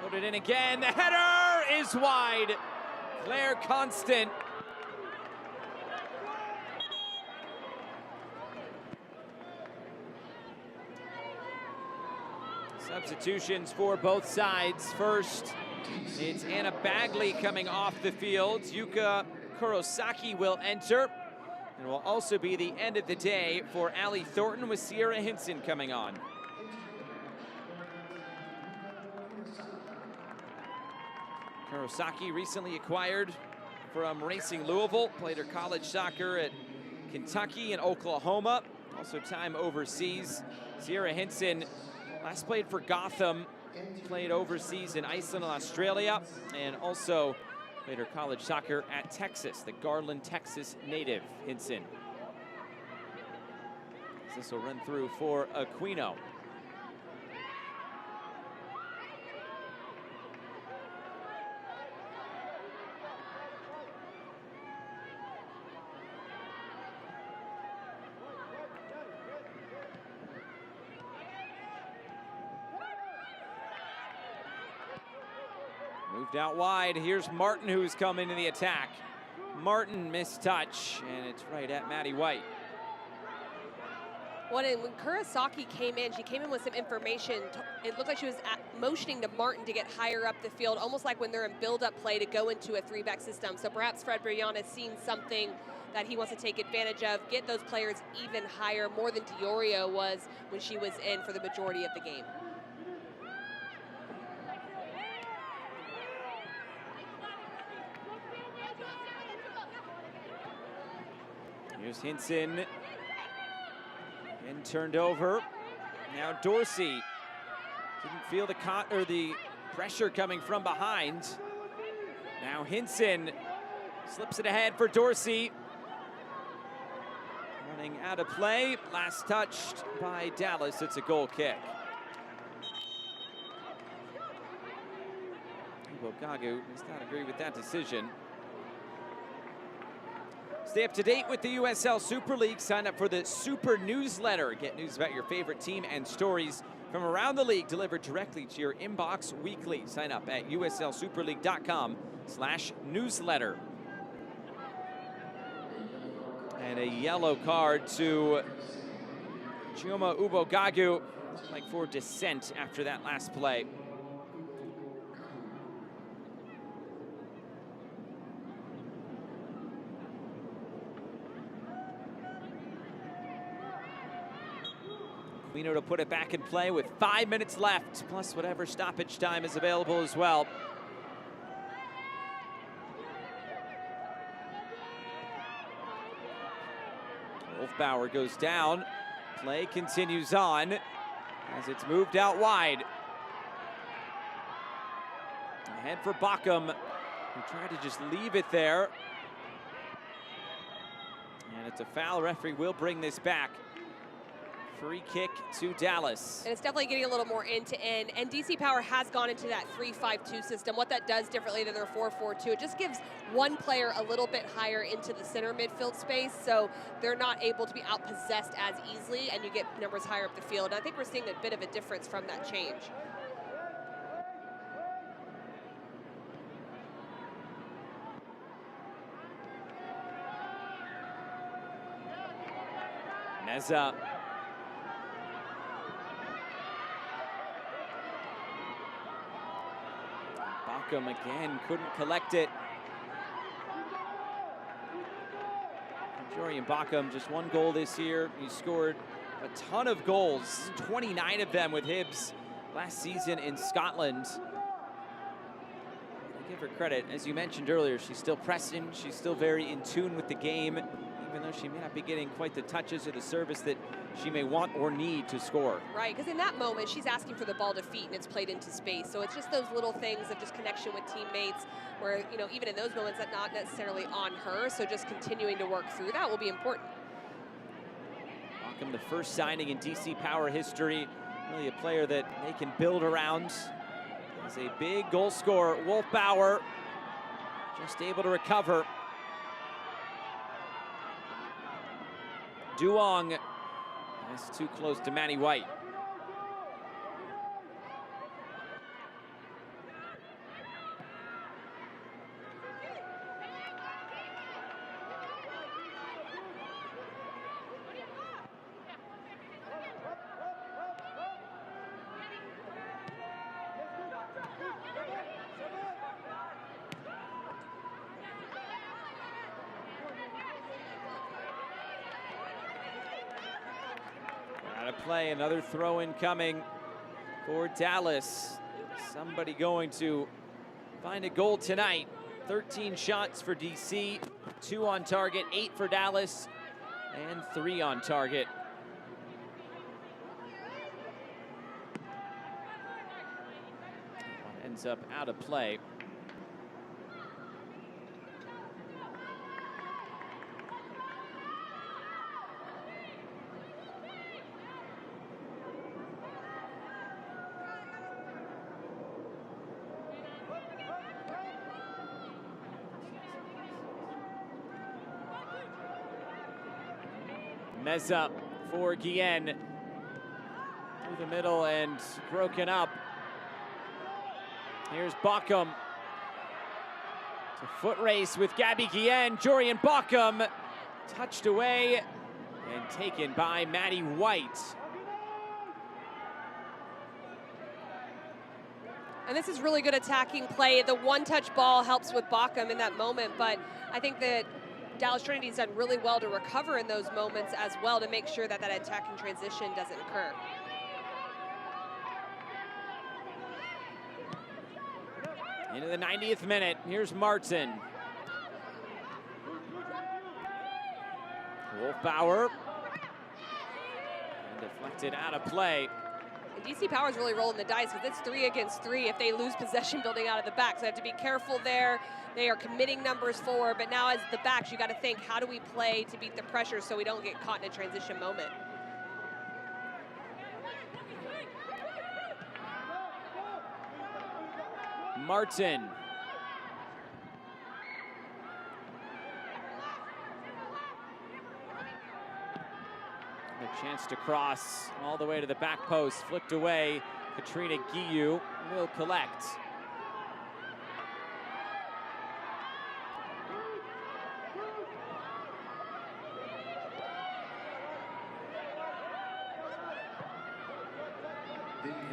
Put it in again. The header is wide. Claire Constant. Substitutions for both sides. First, it's Anna Bagley coming off the field. Yuka Kurosaki will enter. And will also be the end of the day for Allie Thornton with Sierra Hinson coming on. Kurosaki recently acquired from Racing Louisville, played her college soccer at Kentucky and Oklahoma, also time overseas. Sierra Hinson last played for Gotham, played overseas in Iceland and Australia, and also played her college soccer at Texas, the Garland, Texas native, Hinson. This will run through for Aquino. Moved out wide. Here's Martin, who's come into the attack. Martin missed touch, and it's right at Maddie White. When Kurosaki came in, she came in with some information. It looked like she was motioning to Martin to get higher up the field, almost like when they're in build-up play to go into a three-back system. So perhaps Fred Brianna has seen something that he wants to take advantage of, get those players even higher, more than Diorio was when she was in for the majority of the game. Here's Hinson. And turned over. Now Dorsey didn't feel the pressure coming from behind. Now Hinson slips it ahead for Dorsey. Running out of play. Last touched by Dallas. It's a goal kick. Gagu does not agree with that decision. Stay up to date with the USL Super League. Sign up for the Super Newsletter. Get news about your favorite team and stories from around the league delivered directly to your inbox weekly. Sign up at uslsuperleague.com/newsletter. And a yellow card to Chioma Ubogagu, like for dissent after that last play. Quino to put it back in play with 5 minutes left, plus whatever stoppage time is available as well. Wolfbauer goes down. Play continues on as it's moved out wide. Ahead for Bockham, who tried to just leave it there. And it's a foul. Referee will bring this back. Free kick to Dallas. And it's definitely getting a little more end-to-end. And DC Power has gone into that 3-5-2 system. What that does differently than their 4-4-2, it just gives one player a little bit higher into the center midfield space, so they're not able to be outpossessed as easily, and you get numbers higher up the field. And I think we're seeing a bit of a difference from that change. Meza. Bockham again, couldn't collect it. Jorian Bockham, just one goal this year. He scored a ton of goals, 29 of them with Hibs last season in Scotland. I give her credit. As you mentioned earlier, she's still pressing. She's still very in tune with the game, even though she may not be getting quite the touches or the service that she may want or need to score. Right, because in that moment, she's asking for the ball to feet and it's played into space. So it's just those little things of just connection with teammates where, you know, even in those moments, that's not necessarily on her. So just continuing to work through that will be important. Bockham, the first signing in DC Power history. Really a player that they can build around. As a big goal scorer, Wolfbauer just able to recover. Duong. That's too close to Manny White. Play, another throw-in coming for Dallas. Somebody going to find a goal tonight. 13 shots for DC, 2 on target, 8 for Dallas, and 3 on target. One ends up out of play. Meza for Guillen. Through the middle and broken up. Here's Bockham. It's a foot race with Gabby Guillen. Jorian Bockham touched away and taken by Maddie White. And this is really good attacking play. The one-touch ball helps with Bockham in that moment, but I think that Dallas Trinity's done really well to recover in those moments as well to make sure that that attacking transition doesn't occur. Into the 90th minute, here's Martin. Wolfbauer. And deflected out of play. And DC Power's really rolling the dice because it's 3 against 3 if they lose possession building out of the back. So they have to be careful there. They are committing numbers forward, but now as the backs, you got to think, how do we play to beat the pressure so we don't get caught in a transition moment? Martin. A chance to cross all the way to the back post, flicked away. Katrina Guiu will collect.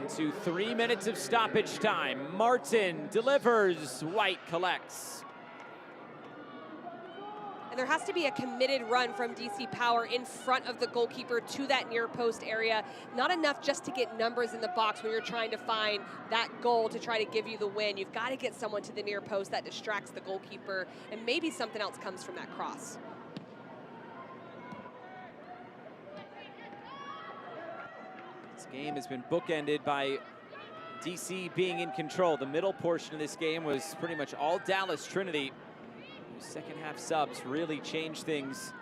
Into 3 minutes of stoppage time. Martin delivers, White collects. And there has to be a committed run from DC Power in front of the goalkeeper to that near post area. Not enough just to get numbers in the box when you're trying to find that goal to try to give you the win. You've got to get someone to the near post that distracts the goalkeeper, and maybe something else comes from that cross. This game has been bookended by DC being in control. The middle portion of this game was pretty much all Dallas Trinity. Second half subs really changed things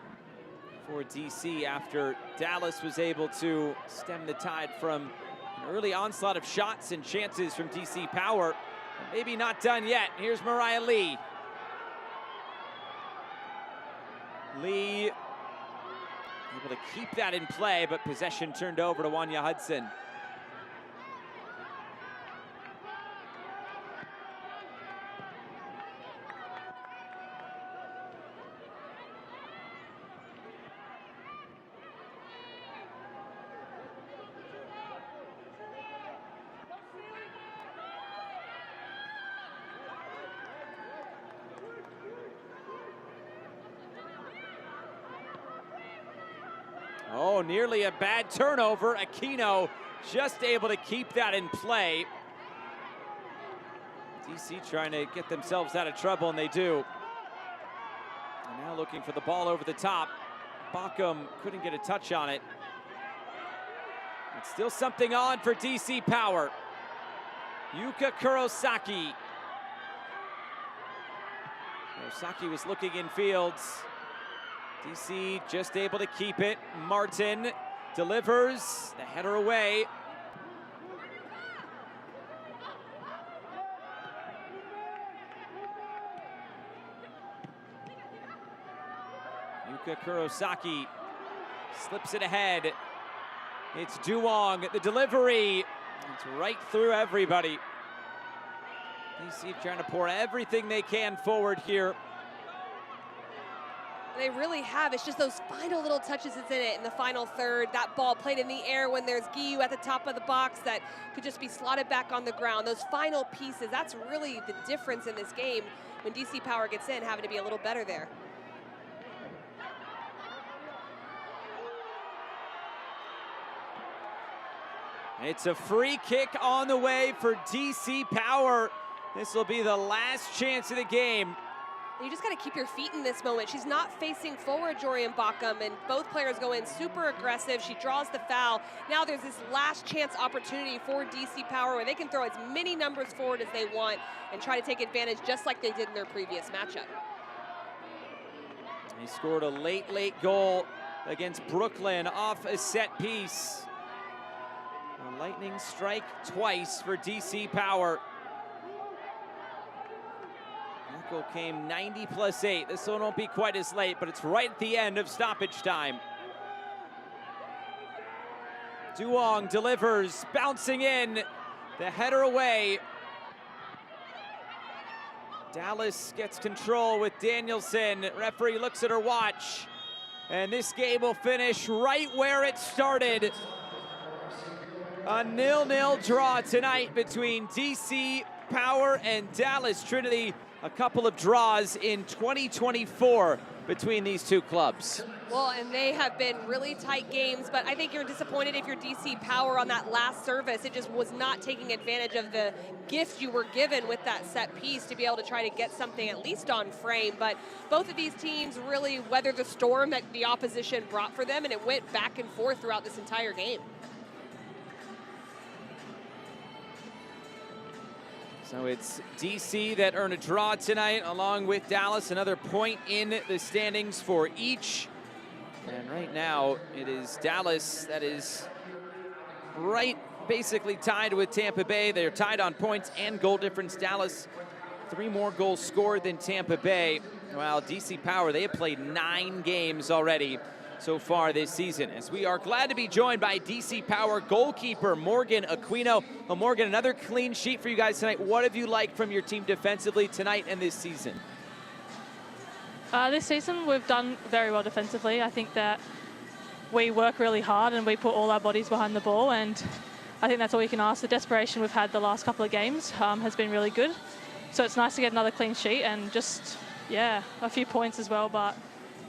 for DC after Dallas was able to stem the tide from an early onslaught of shots and chances from DC Power. Maybe not done yet. Here's Mariah Lee. Lee able to keep that in play, but possession turned over to Wanya Hudson. Oh, nearly a bad turnover. Aquino just able to keep that in play. DC trying to get themselves out of trouble, and they do. And now looking for the ball over the top. Bockham couldn't get a touch on it. It's still something on for DC Power. Yuka Kurosaki. Kurosaki was looking in fields. DC just able to keep it. Martin delivers, the header away. Yuka Kurosaki slips it ahead. It's Duong, the delivery. It's right through everybody. DC trying to pour everything they can forward here. They really have. It's just those final little touches that's in it in the final third. That ball played in the air when there's Guiu at the top of the box that could just be slotted back on the ground. Those final pieces, that's really the difference in this game when DC Power gets in, having to be a little better there. It's a free kick on the way for DC Power. This will be the last chance of the game. You just got to keep your feet in this moment. She's not facing forward, Jorian Bockham, and both players go in super aggressive. She draws the foul. Now there's this last chance opportunity for DC Power where they can throw as many numbers forward as they want and try to take advantage just like they did in their previous matchup. He scored a late goal against Brooklyn off a set piece. A lightning strike twice for DC Power. Goal came 90+8. This one won't be quite as late, but it's right at the end of stoppage time. Duong delivers, bouncing in, the header away. Dallas gets control with Danielson. Referee looks at her watch, and this game will finish right where it started. A 0-0 draw tonight between DC Power and Dallas Trinity. a couple of draws in 2024 between these two clubs. Well, and they have been really tight games, but I think you're disappointed if you're DC Power on that last service. It just was not taking advantage of the gift you were given with that set piece to be able to try to get something at least on frame. But both of these teams really weathered the storm that the opposition brought for them, and it went back and forth throughout this entire game. So it's DC that earned a draw tonight, along with Dallas, another point in the standings for each. And right now, it is Dallas that is basically tied with Tampa Bay. They're tied on points and goal difference. Dallas, 3 more goals scored than Tampa Bay. While DC Power, they have played 9 games already so far this season, as we are glad to be joined by DC Power goalkeeper Morgan Aquino. Well, Morgan, another clean sheet for you guys tonight. What have you liked from your team defensively tonight and this season? This season we've done very well defensively. I think that we work really hard and we put all our bodies behind the ball, and I think that's all you can ask. The desperation we've had the last couple of games has been really good. So it's nice to get another clean sheet and just, yeah, a few points as well, but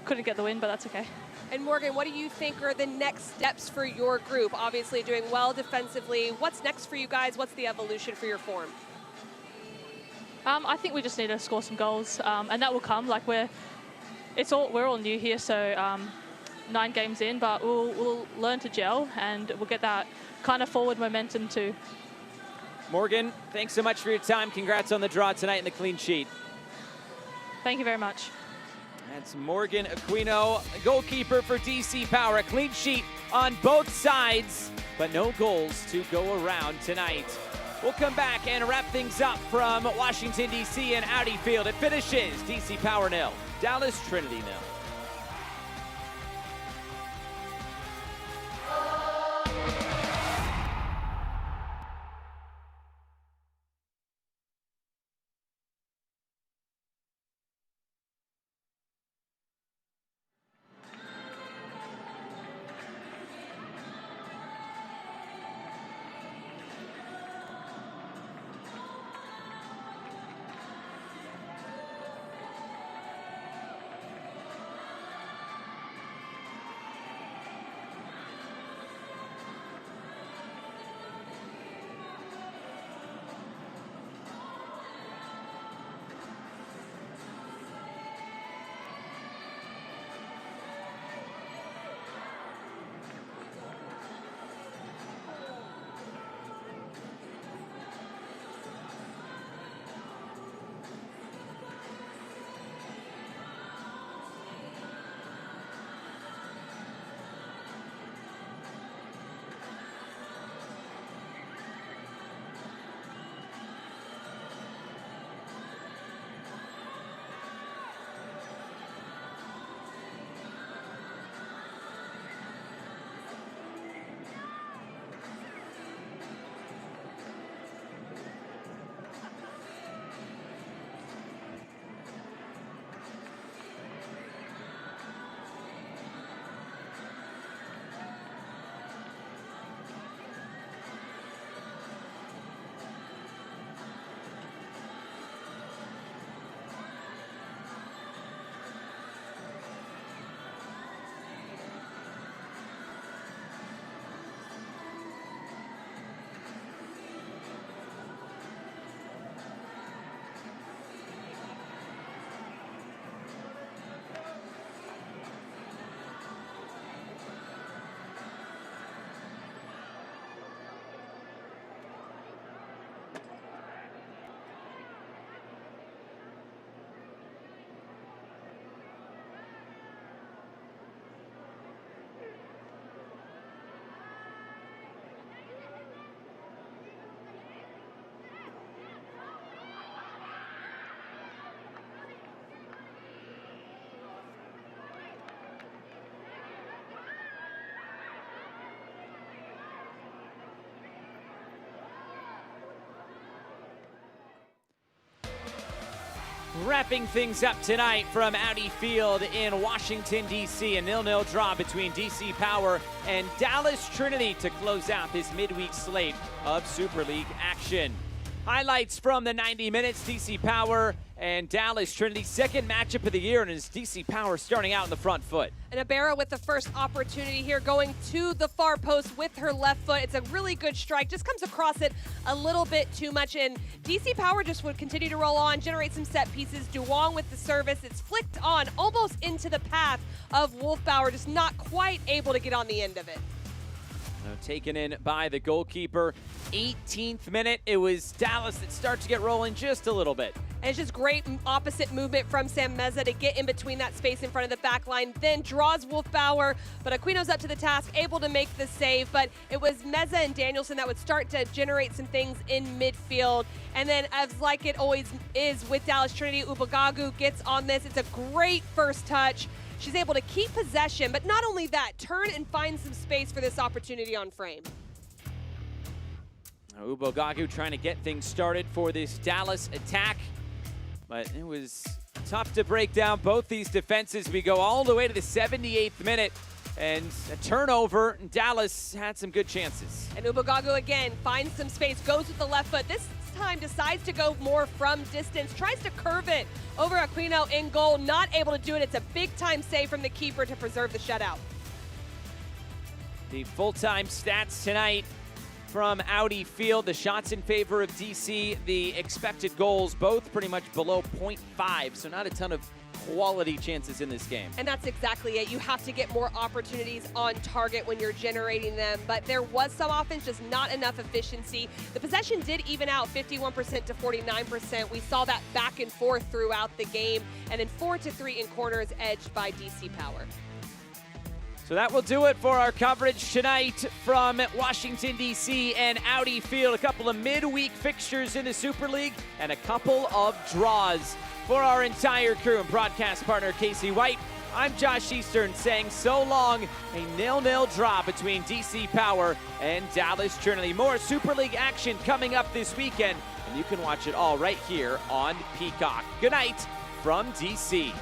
couldn't get the win, but that's okay. And Morgan, what do you think are the next steps for your group? Obviously doing well defensively. What's next for you guys? What's the evolution for your form? I think we just need to score some goals, and that will come. Like we're all new here, so 9 games in, but we'll learn to gel, and we'll get that kind of forward momentum too. Morgan, thanks so much for your time. Congrats on the draw tonight and the clean sheet. Thank you very much. That's Morgan Aquino, goalkeeper for DC Power. A clean sheet on both sides, but no goals to go around tonight. We'll come back and wrap things up from Washington, D.C. and Audi Field. It finishes DC Power 0, Dallas Trinity 0. Wrapping things up tonight from Audi Field in Washington, D.C. A 0-0 draw between DC Power and Dallas Trinity to close out this midweek slate of Super League action. Highlights from the 90 minutes: DC Power and Dallas Trinity. Second matchup of the year, and it's DC Power starting out in the front foot. And Ibarra with the first opportunity here, going to the far post with her left foot. It's a really good strike, just comes across it a little bit too much, and DC Power just would continue to roll on, generate some set pieces. Duong with the service. It's flicked on almost into the path of Wolfbauer, just not quite able to get on the end of it. Taken in by the goalkeeper. 18th minute, it was Dallas that starts to get rolling just a little bit. And it's just great opposite movement from Sam Meza to get in between that space in front of the back line, then draws Wolfbauer, but Aquino's up to the task, able to make the save, but it was Meza and Danielson that would start to generate some things in midfield. And then, as like it always is with Dallas Trinity, Ubagagu gets on this. It's a great first touch. She's able to keep possession, but not only that, turn and find some space for this opportunity on frame. Ubagagu trying to get things started for this Dallas attack, but it was tough to break down both these defenses. We go all the way to the 78th minute, and a turnover. Dallas had some good chances. And Ubagagu again finds some space, goes with the left foot. This time decides to go more from distance, tries to curve it over Aquino in goal, not able to do it. It's a big time save from the keeper to preserve the shutout. The full-time stats tonight from Audi Field, the shots in favor of DC, the expected goals both pretty much below 0.5, so not a ton of quality chances in this game. And that's exactly it. You have to get more opportunities on target when you're generating them, but there was some offense, just not enough efficiency. The possession did even out 51% to 49%. We saw that back and forth throughout the game, and then 4-3 in corners edged by DC Power. So that will do it for our coverage tonight from Washington, D.C. and Audi Field. A couple of midweek fixtures in the Super League and a couple of draws. For our entire crew and broadcast partner, Casey White, I'm Josh Eastern saying so long. A 0-0 draw between DC Power and Dallas Trinity. More Super League action coming up this weekend, and you can watch it all right here on Peacock. Good night from DC.